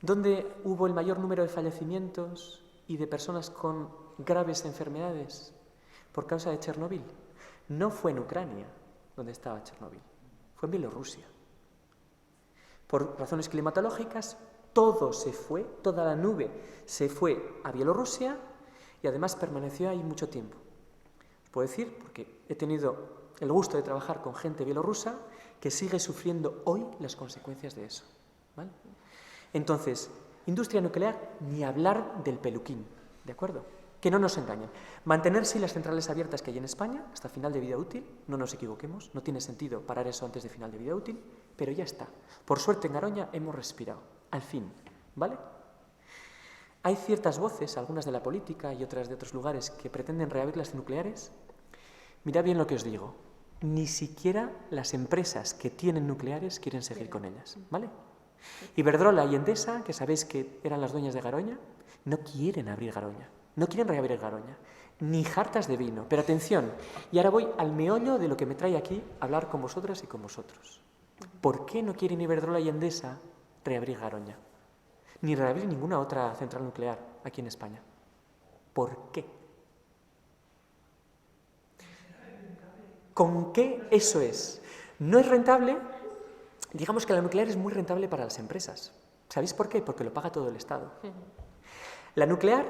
dónde hubo el mayor número de fallecimientos y de personas con graves enfermedades por causa de Chernobyl? No fue en Ucrania, donde estaba Chernobyl, fue en Bielorrusia. Por razones climatológicas, todo se fue, toda la nube se fue a Bielorrusia y además permaneció ahí mucho tiempo. Os puedo decir, porque he tenido el gusto de trabajar con gente bielorrusa que sigue sufriendo hoy las consecuencias de eso, ¿vale? Entonces, industria nuclear, ni hablar del peluquín, ¿de acuerdo? Que no nos engañen. Mantenerse las centrales abiertas que hay en España hasta final de vida útil, no nos equivoquemos, no tiene sentido parar eso antes de final de vida útil, pero ya está. Por suerte en Garoña hemos respirado, al fin, ¿vale? Hay ciertas voces, algunas de la política y otras de otros lugares, que pretenden reabrir las nucleares. Mirad bien lo que os digo. Ni siquiera las empresas que tienen nucleares quieren seguir con ellas, ¿vale? Iberdrola y Endesa, que sabéis que eran las dueñas de Garoña, no quieren abrir Garoña, no quieren reabrir Garoña, ni jartas de vino. Pero atención, y ahora voy al meollo de lo que me trae aquí a hablar con vosotras y con vosotros. ¿Por qué no quieren Iberdrola y Endesa reabrir Garoña? Ni reabrir ninguna otra central nuclear aquí en España. ¿Por qué? ¿Con qué eso es? No es rentable digamos que la nuclear es muy rentable para las empresas. ¿Sabéis por qué? Porque lo paga todo el Estado. La nuclear,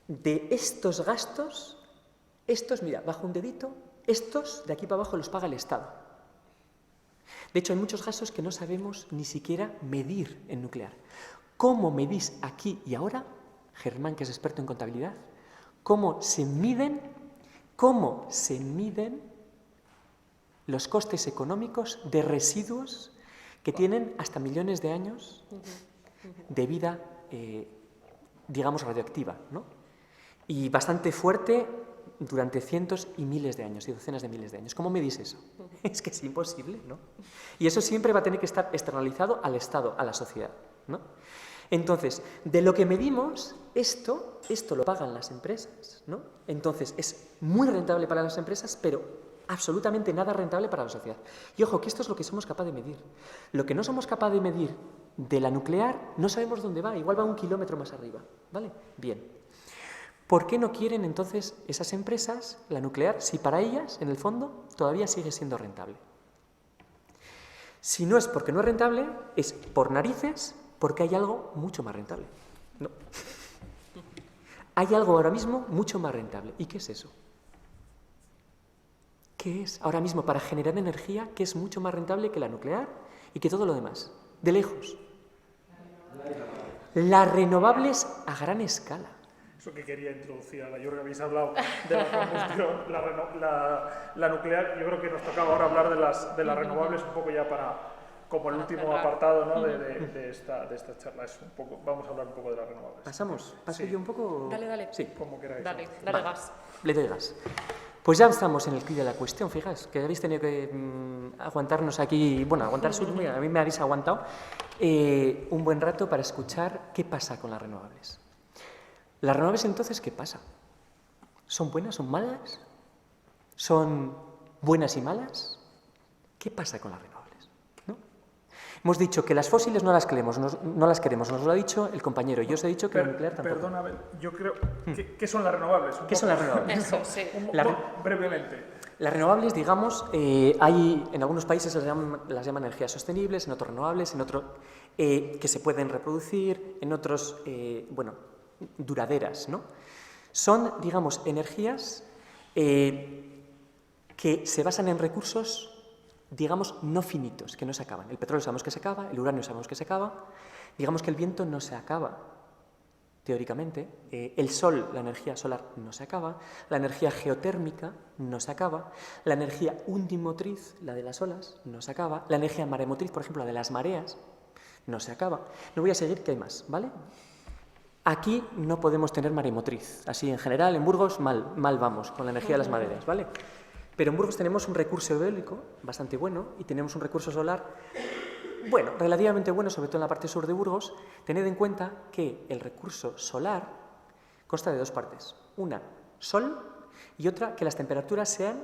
de estos gastos, estos, mira, bajo un dedito, estos de aquí para abajo los paga el Estado. De hecho, hay muchos gastos que no sabemos ni siquiera medir en nuclear. ¿Cómo medís aquí y ahora? Germán, que es experto en contabilidad, ¿cómo se miden los costes económicos de residuos que tienen hasta millones de años de vida, digamos, radioactiva, ¿no? Y bastante fuerte durante cientos y miles de años y docenas de miles de años. ¿Cómo medís eso? Es que es imposible, ¿no? Y eso siempre va a tener que estar externalizado al Estado, a la sociedad, ¿no? Entonces, de lo que medimos, esto lo pagan las empresas, ¿no? Entonces, es muy rentable para las empresas, pero absolutamente nada rentable para la sociedad. Y ojo, que esto es lo que somos capaces de medir. Lo que no somos capaces de medir de la nuclear, no sabemos dónde va, igual va 1 kilómetro más arriba, ¿vale? Bien. ¿Por qué no quieren entonces esas empresas la nuclear si para ellas, en el fondo, todavía sigue siendo rentable? Si no es porque no es rentable, es por narices, porque hay algo mucho más rentable. No. Hay algo ahora mismo mucho más rentable. ¿Y qué es eso? ¿Qué es ahora mismo para generar energía que es mucho más rentable que la nuclear y que todo lo demás? De lejos. Las renovables a gran escala. Eso que quería introducir a la Jorge, habéis hablado de la combustión, la nuclear. Yo creo que nos tocaba ahora hablar de las renovables un poco ya como el último apartado, ¿no? de esta charla. Es un poco, vamos a hablar un poco de las renovables. ¿Paso Sí. yo un poco? Dale. Sí. Como queráis. Dale Vale. gas. Le doy gas. Pues ya estamos en el quid de la cuestión, fijaos, que habéis tenido que aguantarnos aquí, bueno, aguantar mira, a mí me habéis aguantado un buen rato para escuchar qué pasa con las renovables. Las renovables, entonces, ¿qué pasa? ¿Son buenas? ¿Son malas? ¿Son buenas y malas? ¿Qué pasa con las renovables? ¿No? Hemos dicho que las fósiles no las queremos, nos lo ha dicho el compañero. Yo os he dicho que la nuclear tampoco. Perdona, Abel, yo creo... ¿Qué son las renovables? ¿Qué son las renovables? Eso, sí. Brevemente. Las renovables, digamos, hay en algunos países las llaman energías sostenibles, en otros renovables, en otros que se pueden reproducir, en otros, duraderas, ¿no? Son, digamos, energías que se basan en recursos, digamos, no finitos, que no se acaban. El petróleo sabemos que se acaba, el uranio sabemos que se acaba, digamos que el viento no se acaba, teóricamente, el sol, la energía solar no se acaba, la energía geotérmica no se acaba, la energía undimotriz, la de las olas, no se acaba, la energía maremotriz, por ejemplo, la de las mareas, no se acaba. No voy a seguir, que hay más, ¿vale? Aquí no podemos tener maremotriz. Así, en general, en Burgos mal vamos con la energía de las maderas, ¿vale? Pero en Burgos tenemos un recurso eólico bastante bueno y tenemos un recurso solar, bueno, relativamente bueno, sobre todo en la parte sur de Burgos. Tened en cuenta que el recurso solar consta de dos partes. Una, sol, y otra, que las temperaturas sean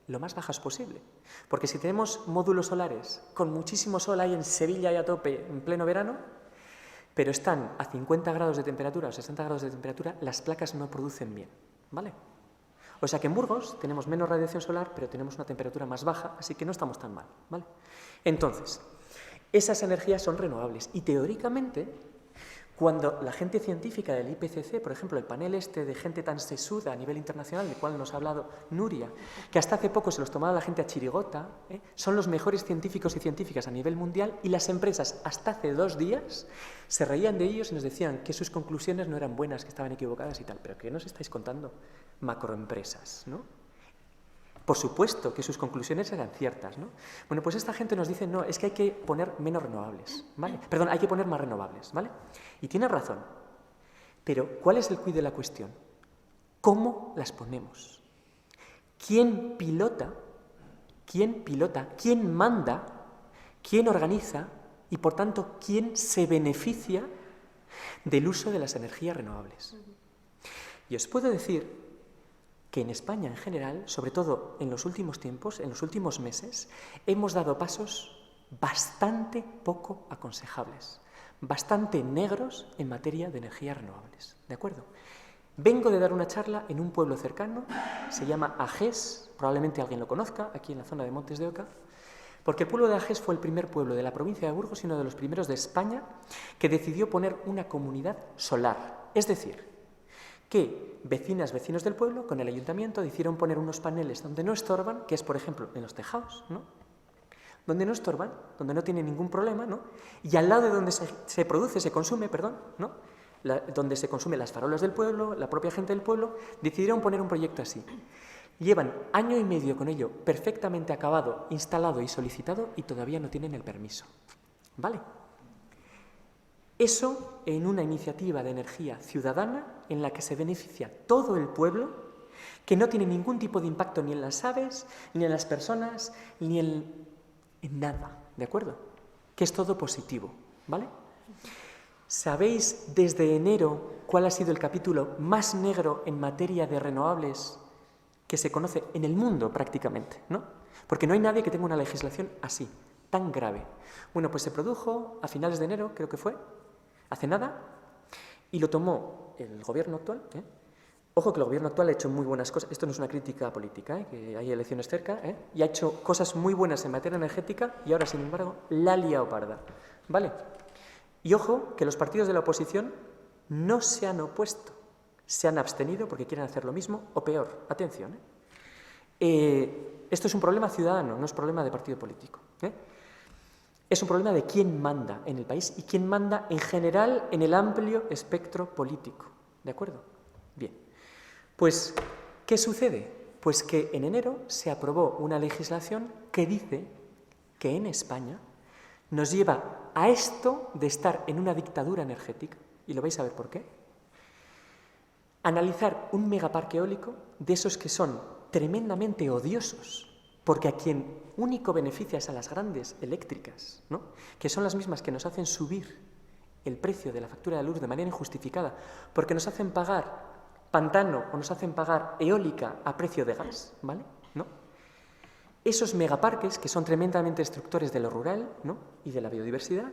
lo más bajas posible. Porque si tenemos módulos solares con muchísimo sol ahí en Sevilla y a tope en pleno verano, pero están a 50 grados de temperatura o 60 grados de temperatura, las placas no producen bien, ¿vale? O sea que en Burgos tenemos menos radiación solar, pero tenemos una temperatura más baja, así que no estamos tan mal, ¿vale? Entonces, esas energías son renovables y teóricamente, cuando la gente científica del IPCC, por ejemplo, el panel de gente tan sesuda a nivel internacional, del cual nos ha hablado Nuria, que hasta hace poco se los tomaba la gente a chirigota, son los mejores científicos y científicas a nivel mundial, y las empresas hasta hace 2 días se reían de ellos y nos decían que sus conclusiones no eran buenas, que estaban equivocadas y tal. ¿Pero qué nos estáis contando? Macroempresas, ¿no? Por supuesto que sus conclusiones eran ciertas, ¿no? Bueno, pues esta gente nos dice, no, es que hay que poner menos renovables, ¿vale? Perdón, hay que poner más renovables, ¿vale? Y tiene razón. Pero, ¿cuál es el quid de la cuestión? ¿Cómo las ponemos? ¿Quién pilota? ¿Quién manda? ¿Quién organiza? Y, por tanto, ¿quién se beneficia del uso de las energías renovables? Y os puedo decir que en España en general, sobre todo en los últimos tiempos, en los últimos meses, hemos dado pasos bastante poco aconsejables, bastante negros en materia de energías renovables, ¿de acuerdo? Vengo de dar una charla en un pueblo cercano, se llama Agés, probablemente alguien lo conozca, aquí en la zona de Montes de Oca, Porque el pueblo de Agés fue el primer pueblo de la provincia de Burgos y uno de los primeros de España que decidió poner una comunidad solar. Es decir, que vecinos del pueblo con el ayuntamiento decidieron poner unos paneles donde no estorban, que es, por ejemplo, en los tejados, ¿no? Donde no estorban, donde no tienen ningún problema, ¿no? Y al lado de donde se consume, ¿no? Donde se consumen las farolas del pueblo, la propia gente del pueblo, decidieron poner un proyecto así. Llevan año y medio con ello perfectamente acabado, instalado y solicitado y todavía no tienen el permiso. ¿Vale? Eso en una iniciativa de energía ciudadana en la que se beneficia todo el pueblo, que no tiene ningún tipo de impacto ni en las aves, ni en las personas, ni en nada, ¿de acuerdo? Que es todo positivo, ¿vale? ¿Sabéis desde enero cuál ha sido el capítulo más negro en materia de renovables que se conoce en el mundo prácticamente, ¿no? Porque no hay nadie que tenga una legislación así, tan grave. Bueno, pues se produjo a finales de enero, creo que fue, hace nada, y lo tomó el gobierno actual. Ojo que el gobierno actual ha hecho muy buenas cosas, esto no es una crítica política, que hay elecciones cerca, y ha hecho cosas muy buenas en materia energética y ahora, sin embargo, la ha liado parda, ¿vale? Y ojo que los partidos de la oposición no se han opuesto, se han abstenido porque quieren hacer lo mismo o peor. Atención, esto es un problema ciudadano, no es problema de partido político. Es un problema de quién manda en el país y quién manda en general en el amplio espectro político. ¿De acuerdo? Bien. Pues, ¿qué sucede? Pues que en enero se aprobó una legislación que dice que en España nos lleva a esto de estar en una dictadura energética, y lo vais a ver por qué. Analizar un megaparque eólico de esos que son tremendamente odiosos, porque a quien único beneficia es a las grandes eléctricas, ¿no? Que son las mismas que nos hacen subir el precio de la factura de luz de manera injustificada, porque nos hacen pagar pantano o nos hacen pagar eólica a precio de gas, ¿vale? ¿No? Esos megaparques, que son tremendamente destructores de lo rural, ¿no? Y de la biodiversidad,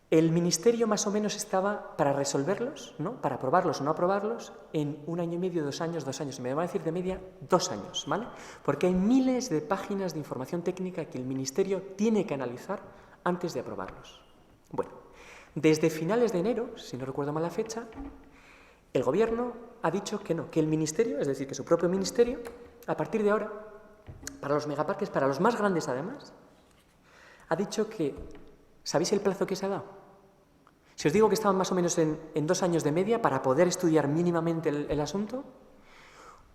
el Ministerio más o menos estaba para resolverlos, ¿no? Para aprobarlos o no aprobarlos, en 1 año y medio, 2 años, 2 años. Me van a decir de media 2 años, ¿vale? Porque hay miles de páginas de información técnica que el Ministerio tiene que analizar antes de aprobarlos. Bueno, desde finales de enero, si no recuerdo mal la fecha, el Gobierno ha dicho que no, que el Ministerio, es decir, que su propio Ministerio, a partir de ahora, para los megaparques, para los más grandes además, ha dicho que, ¿sabéis el plazo que se ha dado? Si os digo que estaban más o menos en 2 años de media para poder estudiar mínimamente el asunto,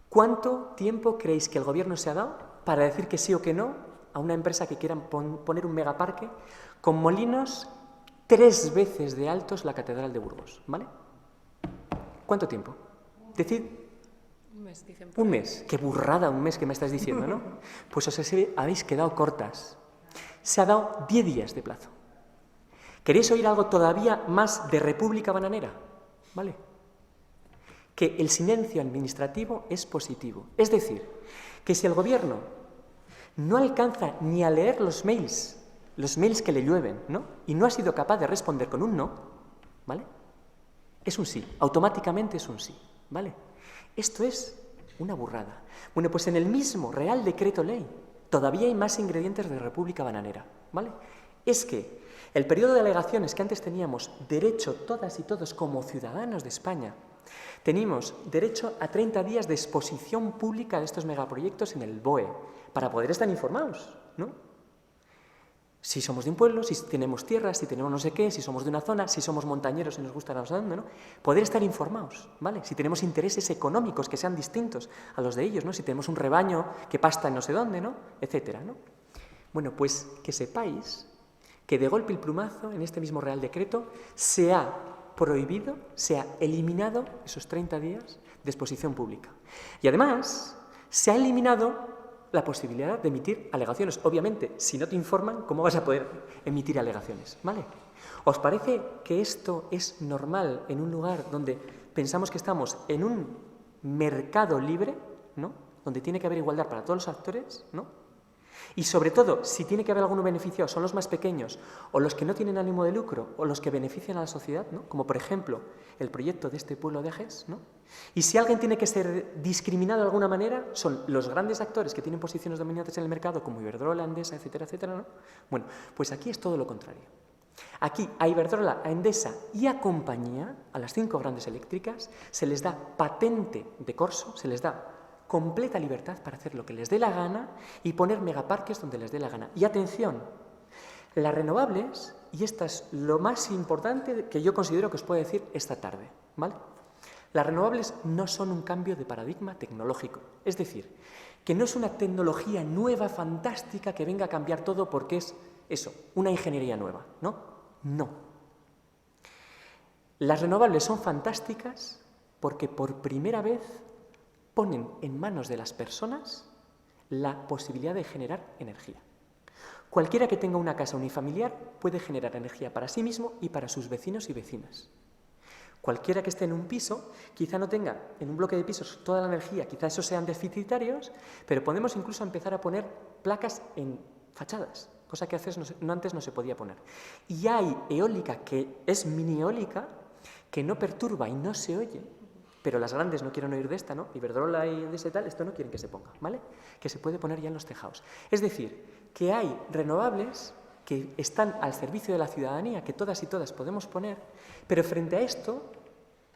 ¿cuánto tiempo creéis que el Gobierno se ha dado para decir que sí o que no a una empresa que quiera poner un megaparque con molinos 3 veces de altos la Catedral de Burgos, ¿vale? ¿Cuánto tiempo? Decid. Un mes, dicen. Un mes. Qué burrada, un mes que me estás diciendo, ¿no? Pues os habéis quedado cortas. Se ha dado 10 días de plazo. ¿Queréis oír algo todavía más de República Bananera? ¿Vale? Que el silencio administrativo es positivo. Es decir, que si el Gobierno no alcanza ni a leer los mails que le llueven, ¿no? Y no ha sido capaz de responder con un no, ¿vale? Es un sí, automáticamente es un sí, ¿vale? Esto es una burrada. Bueno, pues en el mismo Real Decreto Ley todavía hay más ingredientes de República Bananera, ¿vale? Es que el periodo de alegaciones que antes teníamos derecho todas y todos como ciudadanos de España, teníamos derecho a 30 días de exposición pública de estos megaproyectos en el BOE, para poder estar informados, ¿no? Si somos de un pueblo, si tenemos tierras, si tenemos no sé qué, si somos de una zona, si somos montañeros y nos gusta no sé dónde, ¿no? Poder estar informados, ¿vale? Si tenemos intereses económicos que sean distintos a los de ellos, ¿no? Si tenemos un rebaño que pasta en no sé dónde, ¿no? Etcétera, ¿no? Bueno, pues que sepáis que de golpe y plumazo, en este mismo Real Decreto, se ha prohibido, se ha eliminado esos 30 días de exposición pública. Y además, se ha eliminado la posibilidad de emitir alegaciones. Obviamente, si no te informan, ¿cómo vas a poder emitir alegaciones? ¿Vale? ¿Os parece que esto es normal en un lugar donde pensamos que estamos en un mercado libre, ¿no? Donde tiene que haber igualdad para todos los actores, ¿no? Y sobre todo, si tiene que haber alguno beneficiado, son los más pequeños o los que no tienen ánimo de lucro o los que benefician a la sociedad, ¿no? Como por ejemplo el proyecto de este pueblo de Ages, ¿no? Y si alguien tiene que ser discriminado de alguna manera, son los grandes actores que tienen posiciones dominantes en el mercado, como Iberdrola, Endesa, etcétera, etcétera, ¿no? Bueno, pues aquí es todo lo contrario. Aquí a Iberdrola, a Endesa y a compañía, a las 5 grandes eléctricas, se les da patente de corso, se les da completa libertad para hacer lo que les dé la gana y poner megaparques donde les dé la gana. Y atención, las renovables, y esto es lo más importante que yo considero que os puedo decir esta tarde, ¿vale? Las renovables no son un cambio de paradigma tecnológico, es decir, que no es una tecnología nueva, fantástica, que venga a cambiar todo porque es eso, una ingeniería nueva, ¿no? No. Las renovables son fantásticas porque por primera vez ponen en manos de las personas la posibilidad de generar energía. Cualquiera que tenga una casa unifamiliar puede generar energía para sí mismo y para sus vecinos y vecinas. Cualquiera que esté en un piso, quizá no tenga en un bloque de pisos toda la energía, quizá esos sean deficitarios, pero podemos incluso empezar a poner placas en fachadas, cosa que antes no se podía poner. Y hay eólica que es mini eólica, que no perturba y no se oye, pero las grandes no quieren oír de esta, ¿no? Iberdrola y de ese tal, esto no quieren que se ponga, ¿vale? Que se puede poner ya en los tejados. Es decir, que hay renovables que están al servicio de la ciudadanía, que todas y todas podemos poner, pero frente a esto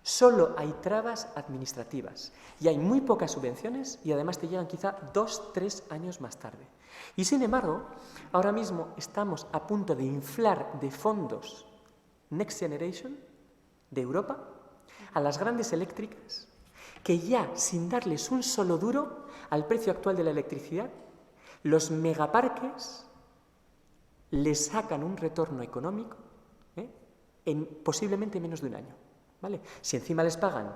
solo hay trabas administrativas y hay muy pocas subvenciones y además te llegan quizá 2-3 años más tarde. Y sin embargo, ahora mismo estamos a punto de inflar de fondos Next Generation de Europa a las grandes eléctricas, que ya sin darles un solo duro al precio actual de la electricidad, los megaparques les sacan un retorno económico en posiblemente menos de un año, ¿vale? Si encima les pagan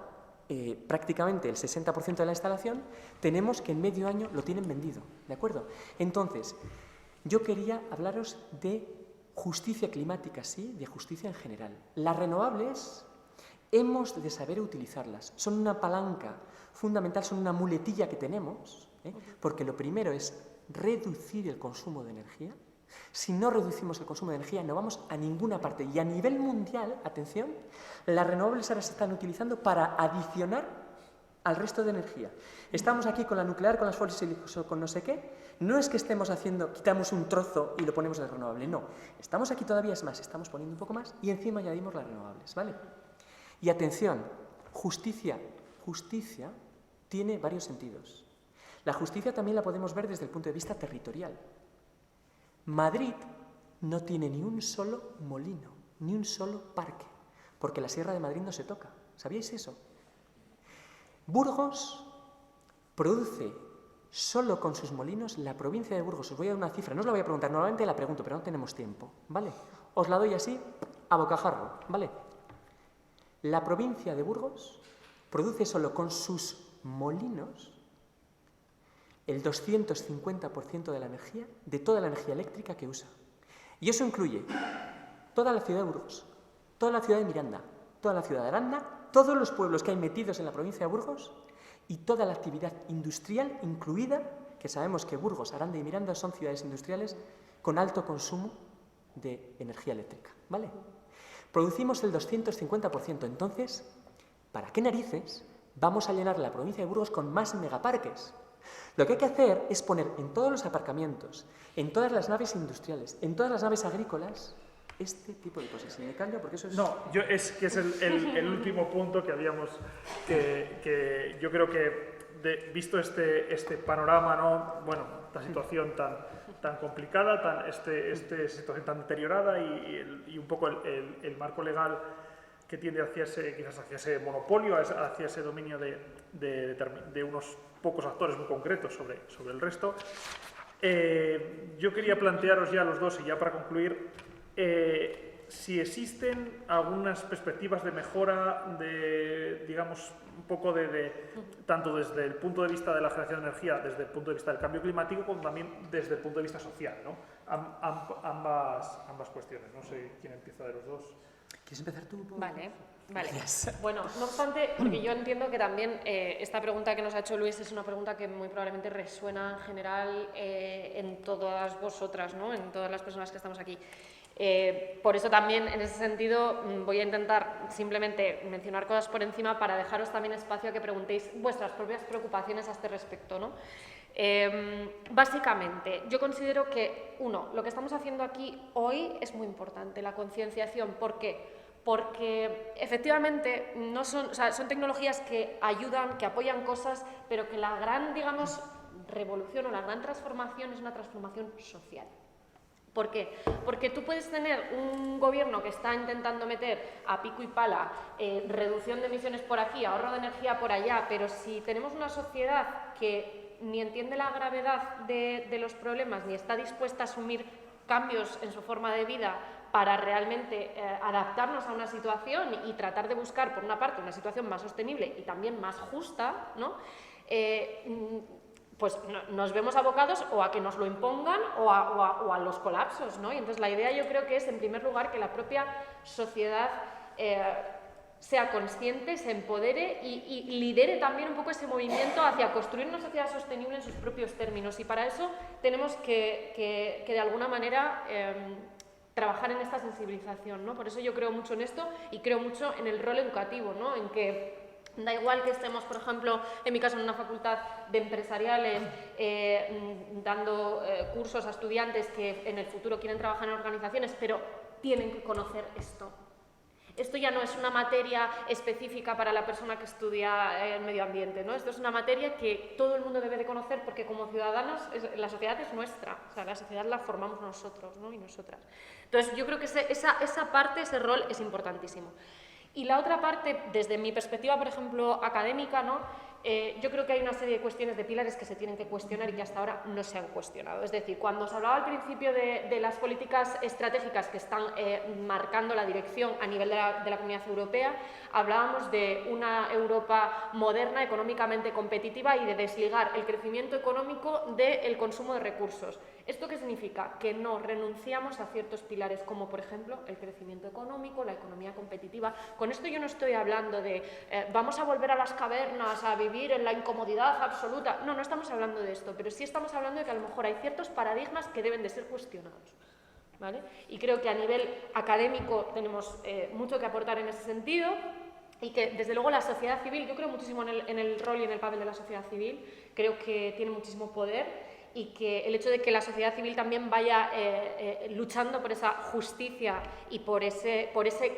prácticamente el 60% de la instalación, tenemos que en medio año lo tienen vendido, ¿de acuerdo? Entonces, yo quería hablaros de justicia climática, sí, de justicia en general. Las renovables hemos de saber utilizarlas. Son una palanca fundamental, son una muletilla que tenemos, porque lo primero es reducir el consumo de energía. Si no reducimos el consumo de energía, no vamos a ninguna parte. Y a nivel mundial, atención, las renovables ahora se están utilizando para adicionar al resto de energía. Estamos aquí con la nuclear, con las fósiles o con no sé qué. No es que estemos quitamos un trozo y lo ponemos de renovable, no. Estamos aquí todavía, es más, estamos poniendo un poco más y encima añadimos las renovables, ¿vale? Y atención, justicia tiene varios sentidos. La justicia también la podemos ver desde el punto de vista territorial. Madrid no tiene ni un solo molino, ni un solo parque, porque la Sierra de Madrid no se toca. ¿Sabíais eso? Burgos produce solo con sus molinos, la provincia de Burgos, os voy a dar una cifra, no os la voy a preguntar, normalmente la pregunto, pero no tenemos tiempo, ¿vale? Os la doy así, a bocajarro, ¿vale? La provincia de Burgos produce solo con sus molinos el 250% de la energía, de toda la energía eléctrica que usa. Y eso incluye toda la ciudad de Burgos, toda la ciudad de Miranda, toda la ciudad de Aranda, todos los pueblos que hay metidos en la provincia de Burgos y toda la actividad industrial incluida, que sabemos que Burgos, Aranda y Miranda son ciudades industriales con alto consumo de energía eléctrica, ¿vale? Producimos el 250%, entonces, ¿para qué narices vamos a llenar la provincia de Burgos con más megaparques? Lo que hay que hacer es poner en todos los aparcamientos, en todas las naves industriales, en todas las naves agrícolas, este tipo de cosas. ¿Y me cambio? Porque eso es... No, es el último punto que habíamos, que yo creo que visto este panorama, ¿no? Bueno, esta situación tan complicada, esta situación tan deteriorada y un poco el marco legal que tiende quizás hacia ese monopolio, hacia ese dominio de unos pocos actores muy concretos sobre el resto. Yo quería plantearos ya los dos, y ya para concluir, si existen algunas perspectivas de mejora, digamos, un poco tanto desde el punto de vista de la generación de energía, desde el punto de vista del cambio climático, como también desde el punto de vista social, ¿no? Ambas cuestiones. No sé quién empieza de los dos. ¿Quieres empezar tú? Vale. Vale. Bueno, no obstante, porque yo entiendo que también esta pregunta que nos ha hecho Luis es una pregunta que muy probablemente resuena en general en todas vosotras, ¿no? En todas las personas que estamos aquí. Por eso también, en ese sentido, voy a intentar simplemente mencionar cosas por encima para dejaros también espacio a que preguntéis vuestras propias preocupaciones a este respecto, ¿no? Básicamente, yo considero que, uno, lo que estamos haciendo aquí hoy es muy importante, la concienciación. ¿Por qué? Porque efectivamente no son, o sea, son tecnologías que ayudan, que apoyan cosas, pero que la gran, digamos, revolución o la gran transformación es una transformación social. ¿Por qué? Porque tú puedes tener un gobierno que está intentando meter a pico y pala reducción de emisiones por aquí, ahorro de energía por allá, pero si tenemos una sociedad que ni entiende la gravedad de los problemas, ni está dispuesta a asumir cambios en su forma de vida para realmente adaptarnos a una situación y tratar de buscar, por una parte, una situación más sostenible y también más justa, ¿no? Pues nos vemos abocados o a que nos lo impongan o a los colapsos, ¿no? Y entonces la idea yo creo que es, en primer lugar, que la propia sociedad sea consciente, se empodere y lidere también un poco ese movimiento hacia construir una sociedad sostenible en sus propios términos. Y para eso tenemos que de alguna manera, trabajar en esta sensibilización, ¿no? Por eso yo creo mucho en esto y creo mucho en el rol educativo, ¿no? En que da igual que estemos, por ejemplo, en mi caso, en una facultad de empresariales, dando cursos a estudiantes que en el futuro quieren trabajar en organizaciones, pero tienen que conocer esto. Esto ya no es una materia específica para la persona que estudia el medio ambiente, ¿no? Esto es una materia que todo el mundo debe de conocer porque como ciudadanos la sociedad es nuestra, o sea, la sociedad la formamos nosotros, ¿no? Y nosotras. Entonces yo creo que esa parte, ese rol es importantísimo. Y la otra parte, desde mi perspectiva, por ejemplo, académica, ¿no? Yo creo que hay una serie de cuestiones, de pilares que se tienen que cuestionar y que hasta ahora no se han cuestionado. Es decir, cuando os hablaba al principio de las políticas estratégicas que están marcando la dirección a nivel de la Comunidad Europea, hablábamos de una Europa moderna, económicamente competitiva y de desligar el crecimiento económico del consumo de recursos. ¿Esto qué significa? Que no renunciamos a ciertos pilares como, por ejemplo, el crecimiento económico, la economía competitiva. Con esto yo no estoy hablando de vamos a volver a las cavernas, a vivir en la incomodidad absoluta. No, no estamos hablando de esto, pero sí estamos hablando de que a lo mejor hay ciertos paradigmas que deben de ser cuestionados, ¿vale? Y creo que a nivel académico tenemos mucho que aportar en ese sentido. Y que, desde luego, la sociedad civil, yo creo muchísimo en el rol y en el papel de la sociedad civil, creo que tiene muchísimo poder y que el hecho de que la sociedad civil también vaya luchando por esa justicia y por ese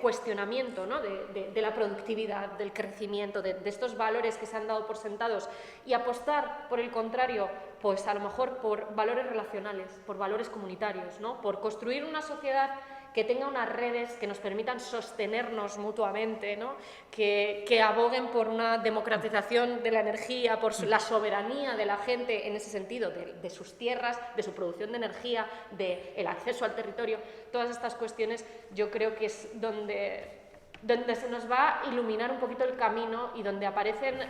cuestionamiento, ¿no? de la productividad, del crecimiento, de estos valores que se han dado por sentados y apostar, por el contrario, pues a lo mejor por valores relacionales, por valores comunitarios, ¿no? Por construir una sociedad que tenga unas redes que nos permitan sostenernos mutuamente, ¿no? que aboguen por una democratización de la energía, por la soberanía de la gente en ese sentido, de sus tierras, de su producción de energía, del acceso al territorio. Todas estas cuestiones yo creo que es donde se nos va a iluminar un poquito el camino y donde aparecen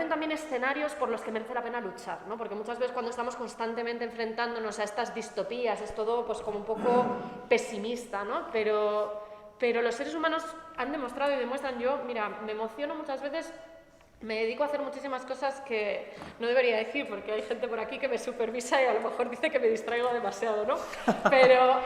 también escenarios por los que merece la pena luchar, ¿no? Porque muchas veces cuando estamos constantemente enfrentándonos a estas distopías es todo pues como un poco pesimista, ¿no? Pero los seres humanos han demostrado y demuestran. Yo, mira, me emociono muchas veces, me dedico a hacer muchísimas cosas que no debería decir porque hay gente por aquí que me supervisa y a lo mejor dice que me distraigo demasiado, ¿no? Pero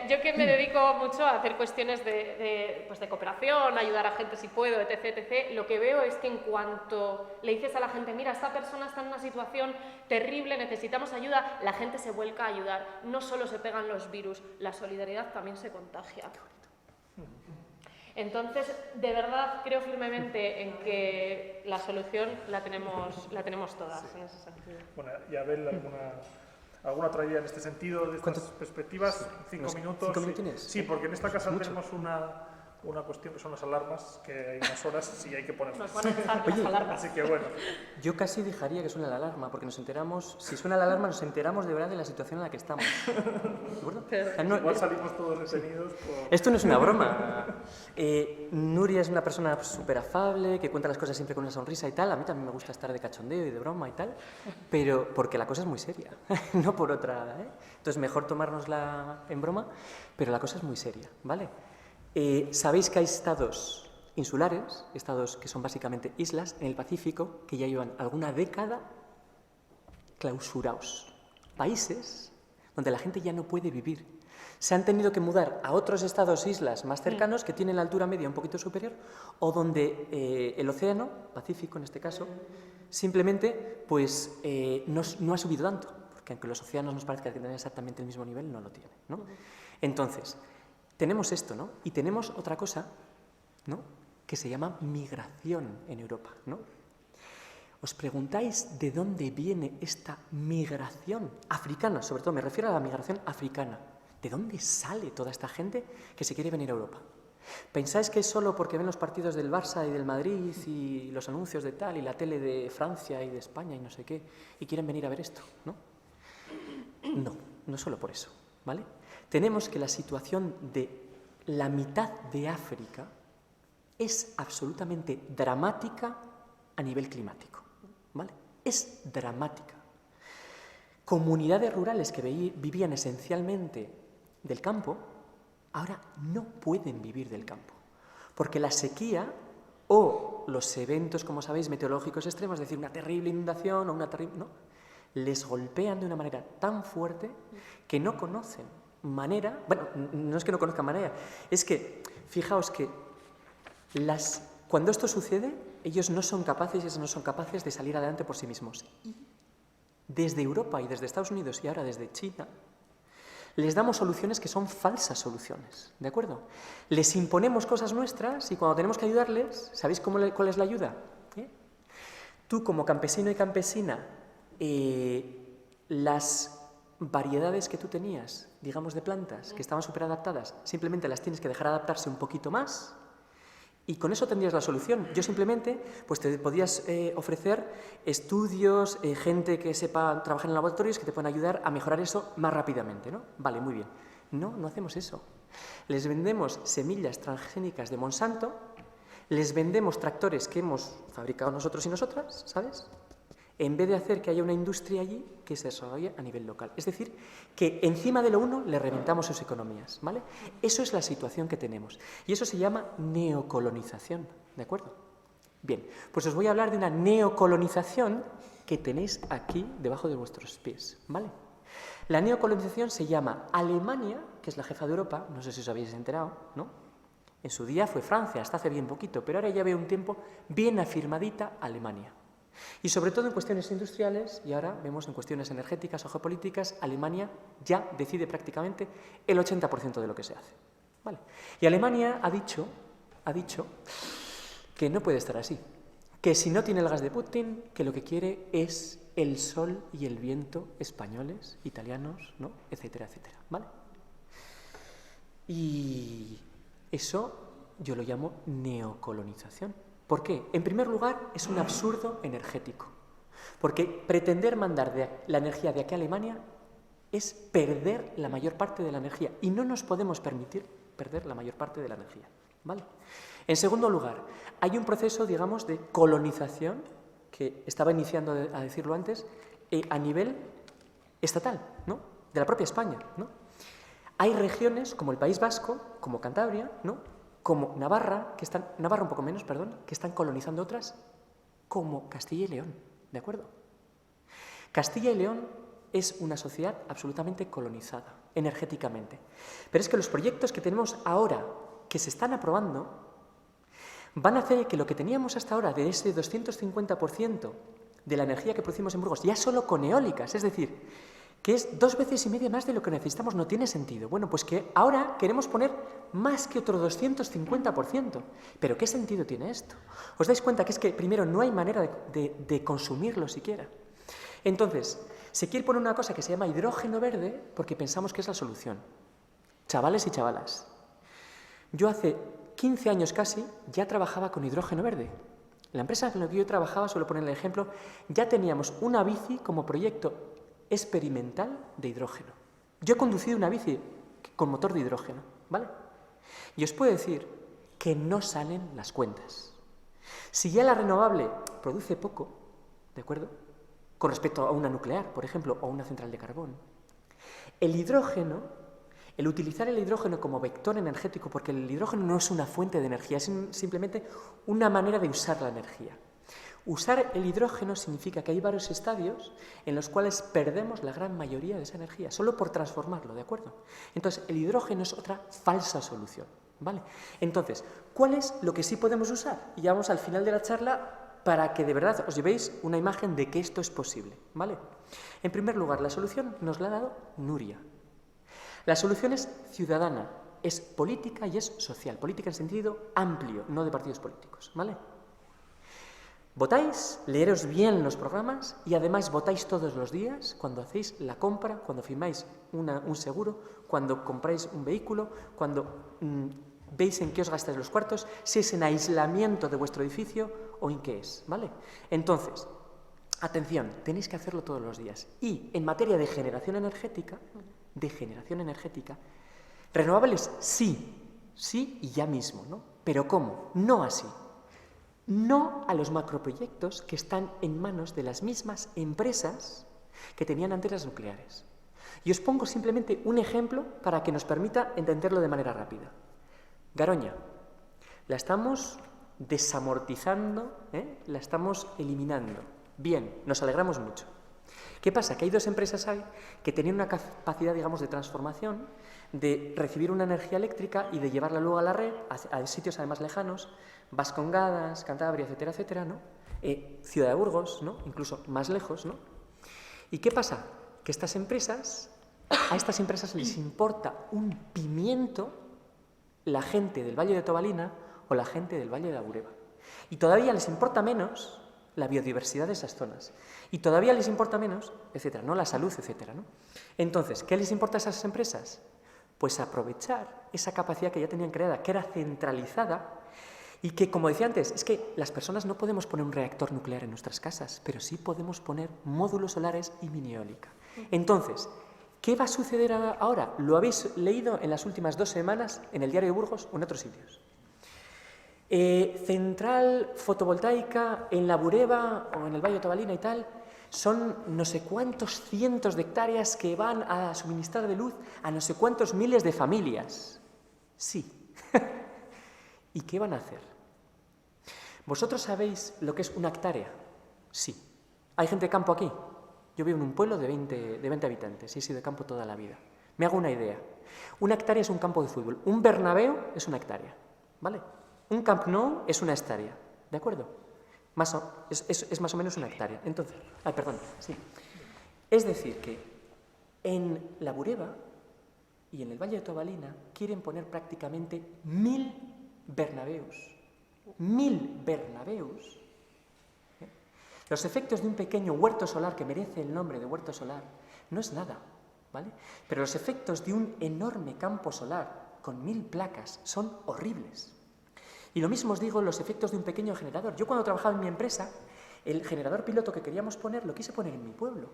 yo que me dedico mucho a hacer cuestiones de cooperación, ayudar a gente si puedo, etc., etc., lo que veo es que en cuanto le dices a la gente, mira, esta persona está en una situación terrible, necesitamos ayuda, la gente se vuelca a ayudar. No solo se pegan los virus, la solidaridad también se contagia. Entonces, de verdad, creo firmemente en que la solución la tenemos todas, sí, en ese sentido. Bueno, y Abel, ¿alguna otra idea en este sentido, de estas perspectivas? 5 minutos. 5 minutines. Sí, porque en esta casa tenemos una cuestión que son las alarmas, que hay unas horas y hay que ponerlas. Nos van a empezar las alarmas. Así que bueno. Yo casi dejaría que suene la alarma, porque nos enteramos, si suena la alarma, nos enteramos de verdad de la situación en la que estamos. ¿De acuerdo? O sea, Igual salimos todos detenidos por... Esto no es una broma. Nuria es una persona súper afable, que cuenta las cosas siempre con una sonrisa y tal. A mí también me gusta estar de cachondeo y de broma y tal, pero porque la cosa es muy seria, no por otra, ¿eh? Entonces, mejor tomárnosla en broma, pero la cosa es muy seria, ¿vale? Sabéis que hay estados insulares, estados que son básicamente islas en el Pacífico, que ya llevan alguna década clausurados. Países donde la gente ya no puede vivir. Se han tenido que mudar a otros estados, islas más cercanos, que tienen la altura media un poquito superior, o donde el océano, Pacífico en este caso, simplemente pues, no ha subido tanto, porque aunque los océanos nos parezca que tienen exactamente el mismo nivel, no lo tienen, ¿no? Entonces, tenemos esto, ¿no? Y tenemos otra cosa, ¿no?, que se llama migración en Europa, ¿no? ¿Os preguntáis de dónde viene esta migración africana? Sobre todo me refiero a la migración africana. ¿De dónde sale toda esta gente que se quiere venir a Europa? ¿Pensáis que es solo porque ven los partidos del Barça y del Madrid y los anuncios de tal y la tele de Francia y de España y no sé qué y quieren venir a ver esto? ¿No? No, no solo por eso, ¿vale? Tenemos que la situación de la mitad de África es absolutamente dramática a nivel climático, ¿vale? Es dramática. Comunidades rurales que vivían esencialmente del campo, ahora no pueden vivir del campo, porque la sequía o los eventos, como sabéis, meteorológicos extremos, es decir, una terrible inundación o una terrible... ¿no?, les golpean de una manera tan fuerte que no conocen manera... Bueno, no es que no conozcan manera, es que, fijaos que cuando esto sucede, ellos no son capaces de salir adelante por sí mismos. Y desde Europa y desde Estados Unidos y ahora desde China, les damos soluciones que son falsas soluciones, ¿de acuerdo? Les imponemos cosas nuestras y cuando tenemos que ayudarles, ¿sabéis cuál es la ayuda? Tú, como campesino y campesina, las variedades que tú tenías, digamos, de plantas, que estaban súper adaptadas, simplemente las tienes que dejar adaptarse un poquito más y con eso tendrías la solución. Yo simplemente pues te podías ofrecer estudios, gente que sepa trabajar en laboratorios que te puedan ayudar a mejorar eso más rápidamente, ¿no? Vale, muy bien. No, no hacemos eso. Les vendemos semillas transgénicas de Monsanto, les vendemos tractores que hemos fabricado nosotros y nosotras, ¿sabes?, en vez de hacer que haya una industria allí que se desarrolle a nivel local. Es decir, que encima de lo uno le reventamos sus economías, ¿vale? Eso es la situación que tenemos. Y eso se llama neocolonización, ¿de acuerdo? Bien, pues os voy a hablar de una neocolonización que tenéis aquí debajo de vuestros pies, ¿vale? La neocolonización se llama Alemania, que es la jefa de Europa, no sé si os habéis enterado, ¿no? En su día fue Francia, hasta hace bien poquito, pero ahora ya veo un tiempo bien afirmadita Alemania. Y sobre todo en cuestiones industriales, y ahora vemos en cuestiones energéticas o geopolíticas, Alemania ya decide prácticamente el 80% de lo que se hace, ¿vale? Y Alemania ha dicho que no puede estar así, que si no tiene el gas de Putin, que lo que quiere es el sol y el viento españoles, italianos, ¿no?, etcétera, etcétera, ¿vale? Y eso yo lo llamo neocolonización. ¿Por qué? En primer lugar, es un absurdo energético, porque pretender mandar la energía de aquí a Alemania es perder la mayor parte de la energía, y no nos podemos permitir perder la mayor parte de la energía, ¿vale? En segundo lugar, hay un proceso, digamos, de colonización que estaba iniciando, a decirlo antes, a nivel estatal, ¿no?, de la propia España, ¿no? Hay regiones como el País Vasco, como Cantabria, ¿no?, como Navarra, Navarra un poco menos, perdón, que están colonizando otras, como Castilla y León, ¿de acuerdo? Castilla y León es una sociedad absolutamente colonizada, energéticamente. Pero es que los proyectos que tenemos ahora, que se están aprobando, van a hacer que lo que teníamos hasta ahora de ese 250% de la energía que producimos en Burgos, ya solo con eólicas, es decir, que es 2,5 veces más de lo que necesitamos, no tiene sentido. Bueno, pues que ahora queremos poner más que otro 250%. ¿Pero qué sentido tiene esto? ¿Os dais cuenta que es que, primero, no hay manera de consumirlo siquiera? Entonces, se quiere poner una cosa que se llama hidrógeno verde porque pensamos que es la solución. Chavales y chavalas, yo hace 15 años casi ya trabajaba con hidrógeno verde. La empresa en la que yo trabajaba, suelo poner el ejemplo, ya teníamos una bici como proyecto experimental de hidrógeno. Yo he conducido una bici con motor de hidrógeno, ¿vale? Y os puedo decir que no salen las cuentas. Si ya la renovable produce poco, ¿de acuerdo?, con respecto a una nuclear, por ejemplo, o una central de carbón, el hidrógeno El utilizar el hidrógeno como vector energético, porque el hidrógeno no es una fuente de energía, es simplemente una manera de usar la energía. Usar el hidrógeno significa que hay varios estadios en los cuales perdemos la gran mayoría de esa energía, solo por transformarlo, ¿de acuerdo? Entonces, el hidrógeno es otra falsa solución, ¿vale? Entonces, ¿cuál es lo que sí podemos usar? Y ya vamos al final de la charla para que de verdad os llevéis una imagen de que esto es posible, ¿vale? En primer lugar, la solución nos la ha dado Nuria. La solución es ciudadana, es política y es social, política en sentido amplio, no de partidos políticos, ¿vale? Votáis, leeros bien los programas y además votáis todos los días cuando hacéis la compra, cuando firmáis un seguro, cuando compráis un vehículo, cuando veis en qué os gastáis los cuartos, si es en aislamiento de vuestro edificio o en qué es, ¿vale? Entonces, atención, tenéis que hacerlo todos los días. Y en materia de generación energética, renovables sí y ya mismo, ¿no? Pero ¿cómo? No así. No a los macroproyectos que están en manos de las mismas empresas que tenían antes las nucleares. Y os pongo simplemente un ejemplo para que nos permita entenderlo de manera rápida. Garoña, la estamos desamortizando, la estamos eliminando. Bien, nos alegramos mucho. ¿Qué pasa? Que hay dos empresas ahí que tenían una capacidad, digamos, de transformación, de recibir una energía eléctrica y de llevarla luego a la red, a sitios además lejanos, Vascongadas, Cantabria, etcétera, etcétera, ¿no? Ciudad de Burgos, ¿no? Incluso más lejos, ¿no? ¿Y qué pasa? Que a estas empresas les importa un pimiento la gente del Valle de Tobalina o la gente del Valle de Abureba. Y todavía les importa menos la biodiversidad de esas zonas. Y todavía les importa menos, etcétera, ¿no? La salud, etcétera, ¿no? Entonces, ¿qué les importa a esas empresas? Pues aprovechar esa capacidad que ya tenían creada, que era centralizada, y que, como decía antes, es que las personas no podemos poner un reactor nuclear en nuestras casas, pero sí podemos poner módulos solares y mini eólica. Entonces, ¿qué va a suceder ahora? Lo habéis leído en las últimas 2 semanas en el Diario de Burgos o en otros sitios. Central fotovoltaica en la Bureba o en el Valle de Tobalina y tal, son no sé cuántos cientos de hectáreas que van a suministrar de luz a no sé cuántos miles de familias. Sí. ¿Y qué van a hacer? ¿Vosotros sabéis lo que es una hectárea? Sí. ¿Hay gente de campo aquí? Yo vivo en un pueblo de 20 habitantes y he sido de campo toda la vida. Me hago una idea. Una hectárea es un campo de fútbol. Un Bernabéu es una hectárea, ¿vale? Un Camp Nou es una hectárea, ¿de acuerdo? Es más o menos una hectárea. Entonces, sí. Es decir, que en la Bureba y en el Valle de Tobalina quieren poner prácticamente 1000 Bernabéus. 1000 Bernabéus. Los efectos de un pequeño huerto solar, que merece el nombre de huerto solar, no es nada, ¿vale? Pero los efectos de un enorme campo solar con 1000 placas son horribles. Y lo mismo os digo los efectos de un pequeño generador. Yo cuando trabajaba en mi empresa, el generador piloto que queríamos poner, lo quise poner en mi pueblo.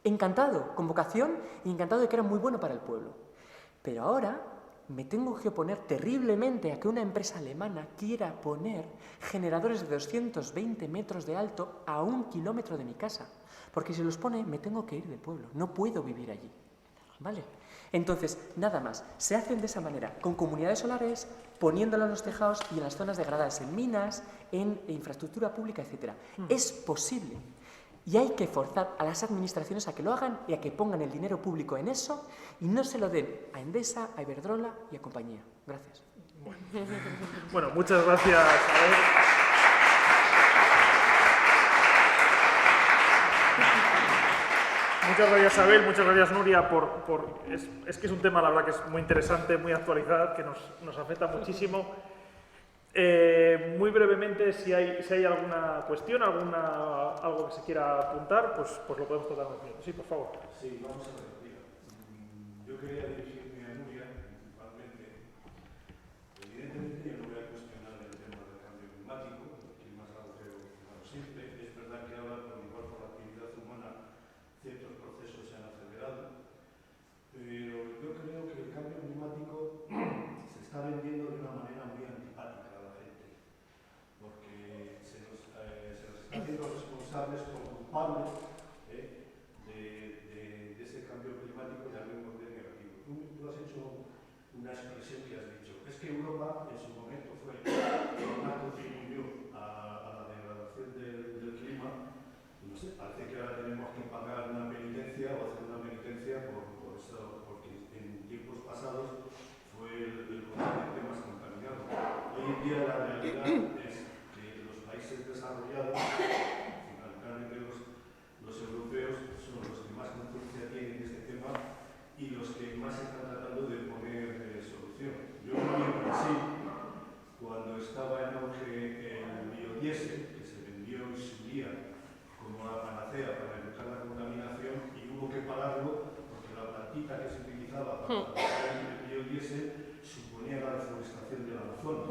Encantado, con vocación y encantado de que era muy bueno para el pueblo. Pero ahora me tengo que oponer terriblemente a que una empresa alemana quiera poner generadores de 220 metros de alto a 1 kilómetro de mi casa. Porque si los pone, me tengo que ir del pueblo. No puedo vivir allí. ¿Vale? Entonces, nada más. Se hacen de esa manera, con comunidades solares, poniéndolo en los tejados y en las zonas degradadas, en minas, en infraestructura pública, etc. Es posible. Y hay que forzar a las administraciones a que lo hagan y a que pongan el dinero público en eso y no se lo den a Endesa, a Iberdrola y a compañía. Gracias. Bueno, muchas gracias, Abel. Muchas gracias, Abel, muchas gracias, Nuria, es que es un tema, la verdad, que es muy interesante, muy actualizado, que nos afecta muchísimo. Muy brevemente, si hay alguna cuestión, algo que se quiera apuntar, pues lo podemos tratar en un minuto. Sí, por favor. Sí, vamos a ver. Mira, yo quería dirigirme a Nuria, principalmente. Evidentemente, yo no voy a cuestionar el tema del cambio climático, el clima es algo que simple. Es verdad que ahora, por igual por la actividad humana, ciertos procesos se han acelerado, pero yo creo que el cambio climático se está vendiendo de una manera muy antipática a la gente, porque se nos está haciendo responsables o culpables de ese cambio climático, llamémosle negativo. Tú has hecho una expresión que has dicho. Es que Europa en su momento fue quien más contribuyó a la degradación del clima. No sé, parece que ahora tenemos que pagar una penitencia o hacer una penitencia por eso, porque en tiempos pasados fue el continente más contaminado. Hoy en día la realidad es que los países desarrollados, fundamentalmente los europeos, son los que más conciencia tienen de este tema y los que más están tratando de poner solución. Yo creo que en Brasil, cuando estaba en auge el biodiesel, que se vendió y subía como la panacea para evitar la contaminación, y hubo que pararlo porque la plantita que se utilizaba para fabricar el biodiesel suponía la deforestación del Amazonas,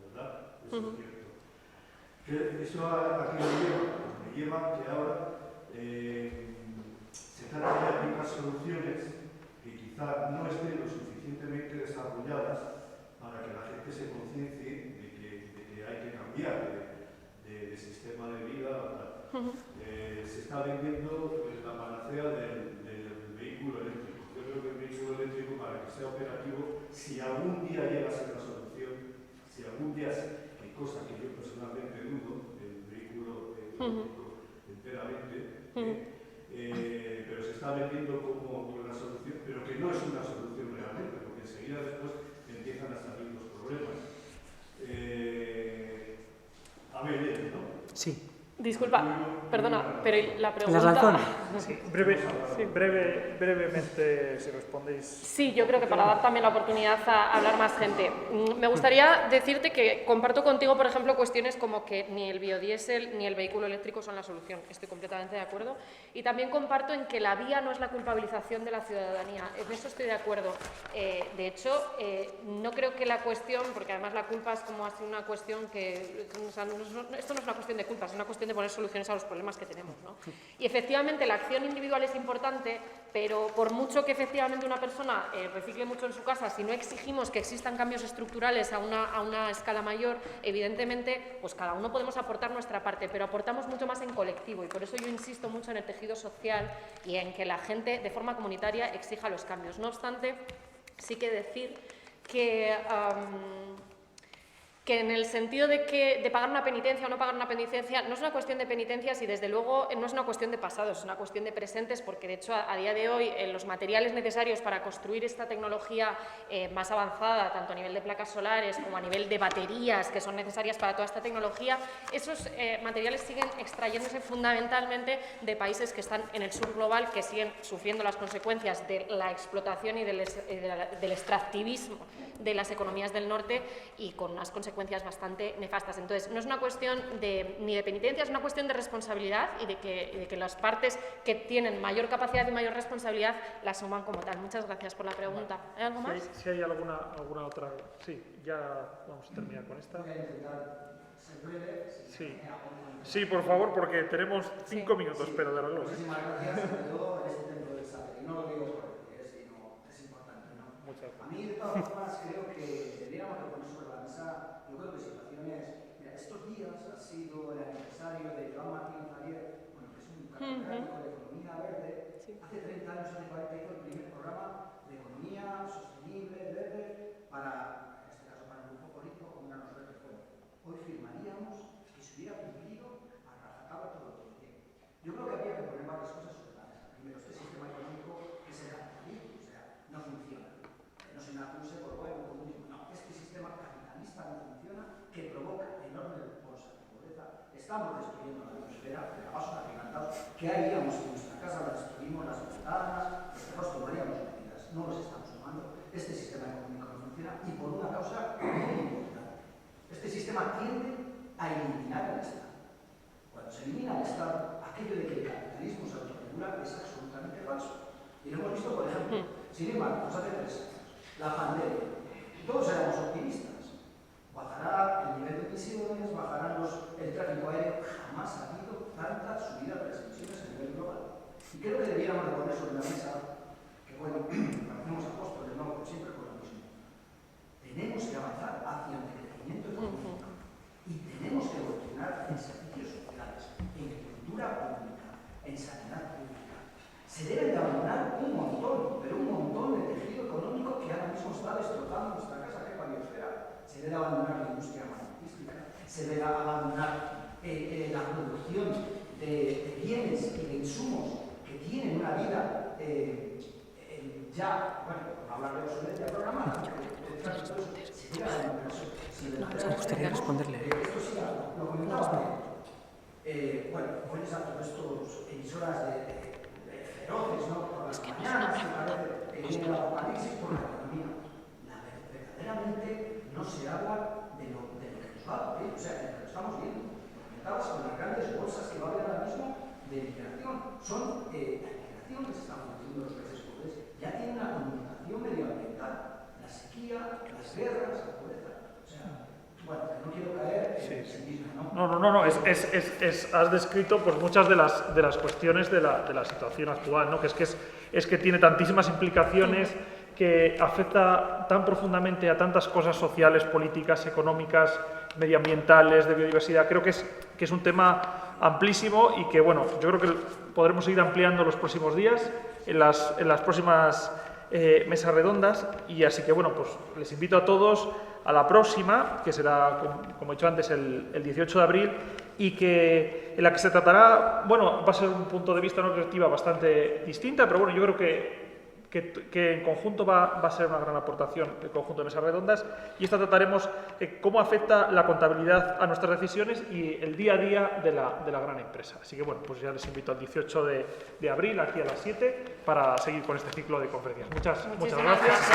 ¿verdad? Eso es cierto. ¿Eso a qué me lleva? Pues me lleva que ahora se trata de aplicar soluciones que quizá no estén lo suficientemente desarrolladas para que la gente se conciencie de que hay que cambiar de sistema de vida. Se está vendiendo la panacea del vehículo eléctrico. Yo creo que el vehículo eléctrico, para que sea operativo, si algún día llega a ser la solución, si algún día, que cosa que yo personalmente dudo, del vehículo eléctrico enteramente, pero se está vendiendo como una solución, pero que no es una solución realmente, porque enseguida después empiezan a salir los problemas. A ver, ¿no? Sí. Disculpa, perdona, pero la pregunta... ¿La razón? Sí, brevemente, si respondéis. Sí, yo creo que para dar también la oportunidad a hablar más gente. Me gustaría decirte que comparto contigo, por ejemplo, cuestiones como que ni el biodiesel ni el vehículo eléctrico son la solución. Estoy completamente de acuerdo. Y también comparto en que la vía no es la culpabilización de la ciudadanía. En eso estoy de acuerdo. De hecho, no creo que la cuestión, porque además la culpa es como así una cuestión que... O sea, esto no es una cuestión de culpa, es una cuestión de poner soluciones a los problemas que tenemos, ¿no? Y efectivamente la acción individual es importante, pero por mucho que efectivamente una persona recicle mucho en su casa, si no exigimos que existan cambios estructurales a una escala mayor, evidentemente pues cada uno podemos aportar nuestra parte, pero aportamos mucho más en colectivo, y por eso yo insisto mucho en el tejido social y en que la gente de forma comunitaria exija los cambios. No obstante, sí que decir que en el sentido de pagar una penitencia o no pagar una penitencia, no es una cuestión de penitencias y desde luego no es una cuestión de pasados, es una cuestión de presentes, porque de hecho a día de hoy los materiales necesarios para construir esta tecnología más avanzada, tanto a nivel de placas solares como a nivel de baterías que son necesarias para toda esta tecnología, esos materiales siguen extrayéndose fundamentalmente de países que están en el sur global, que siguen sufriendo las consecuencias de la explotación y del extractivismo de las economías del norte, y con unas consecuencias bastante nefastas. Entonces, no es una cuestión ni de penitencia, es una cuestión de responsabilidad y de que las partes que tienen mayor capacidad y mayor responsabilidad la asuman como tal. Muchas gracias por la pregunta. ¿Hay algo más? Si hay alguna otra... Sí, ya vamos a terminar con esta. Voy a intentar ser breve. Sí, por favor, porque tenemos 5 minutos, pero de reloj. Muchísimas gracias, sobre todo en este templo del saber. Y no lo digo porque sino es importante, ¿no? Muchas gracias. A mí, de todas formas, creo que deberíamos de poner sobre la mesa, yo creo que situaciones... Mira, estos días ha sido el aniversario de Joan Martín Zarier, bueno, que es un catedrático de economía verde. Sí. Hace 30 años, hace 40, hizo el primer programa de economía sostenible, verde, para, en este caso, para el grupo político como eran los verdes. Bueno, hoy firmaríamos que se hubiera cumplido a rajatabla todo lo que tiene. Yo creo que había que poner varias cosas sobre la mesa. Primero, este sistema económico que es el capitalismo, o sea, no funciona. No se me acuse por bueno, comunismo. No, este sistema capitalista no funciona, que provoca enorme bolsa de pobreza. Estamos destruyendo la biosfera, de pasos agigantados, que haríamos en nuestra casa, la destruimos, las ventanas, los perros tomaríamos medidas, no los estamos tomando. Este sistema económico no funciona, y por una causa muy importante. Este sistema tiende a eliminar el Estado. Cuando se elimina el Estado, aquello de que el capitalismo se autorregula es absolutamente falso. Y lo hemos visto, por ejemplo, sin embargo, hace 3 años, la pandemia. Todos éramos optimistas. Bajará el nivel de emisiones, bajará el tráfico aéreo. Jamás ha habido tanta subida de las emisiones a nivel global. Y creo que debiéramos de poner sobre la mesa, que bueno, parecemos apóstoles, no, siempre con lo mismo. Tenemos que avanzar hacia el crecimiento económico. Y tenemos que evolucionar en servicios sociales, en cultura pública, en sanidad pública. Se deben de abandonar un montón, pero un montón de tejidos económico que ahora mismo está destrozando nuestra casa, que es la biosfera. Se debe abandonar la industria armamentística, se debe abandonar la producción de bienes y de insumos que tienen una vida ya, bueno, por hablar de obsolescencia programada, se debe abandonar eso. Me gustaría responderle. Esto sí, lo comentaba. Bueno, pones a todos estos emisoras de feroces, ¿no? Por las mañanas, que viene el apocalipsis por la economía. Verdaderamente no se habla de lo que nos va a ocurrir, o sea, de lo que estamos viendo. Comentabas con las grandes bolsas que va a haber ahora mismo de migración. Son la migración que se está produciendo en los países pobres. Ya tiene una connotación medioambiental. La sequía, las guerras, la pobreza. O sea, bueno, no quiero caer en sí mismo, ¿no? No. Has descrito pues, muchas de las cuestiones de la situación actual, ¿no? Que es que tiene tantísimas implicaciones, que afecta tan profundamente a tantas cosas sociales, políticas, económicas, medioambientales, de biodiversidad. Creo que es un tema amplísimo y que, bueno, yo creo que podremos seguir ampliando los próximos días en las próximas mesas redondas, y así que, bueno, pues les invito a todos a la próxima, que será, como he dicho antes, el 18 de abril, y en la que se tratará, bueno, va a ser un punto de vista, una perspectiva bastante distinta, pero bueno, yo creo que en conjunto va a ser una gran aportación el conjunto de mesas redondas, y esta trataremos cómo afecta la contabilidad a nuestras decisiones y el día a día de la gran empresa. Así que bueno, pues ya les invito al 18 de abril, aquí a las 7, para seguir con este ciclo de conferencias. Muchas gracias.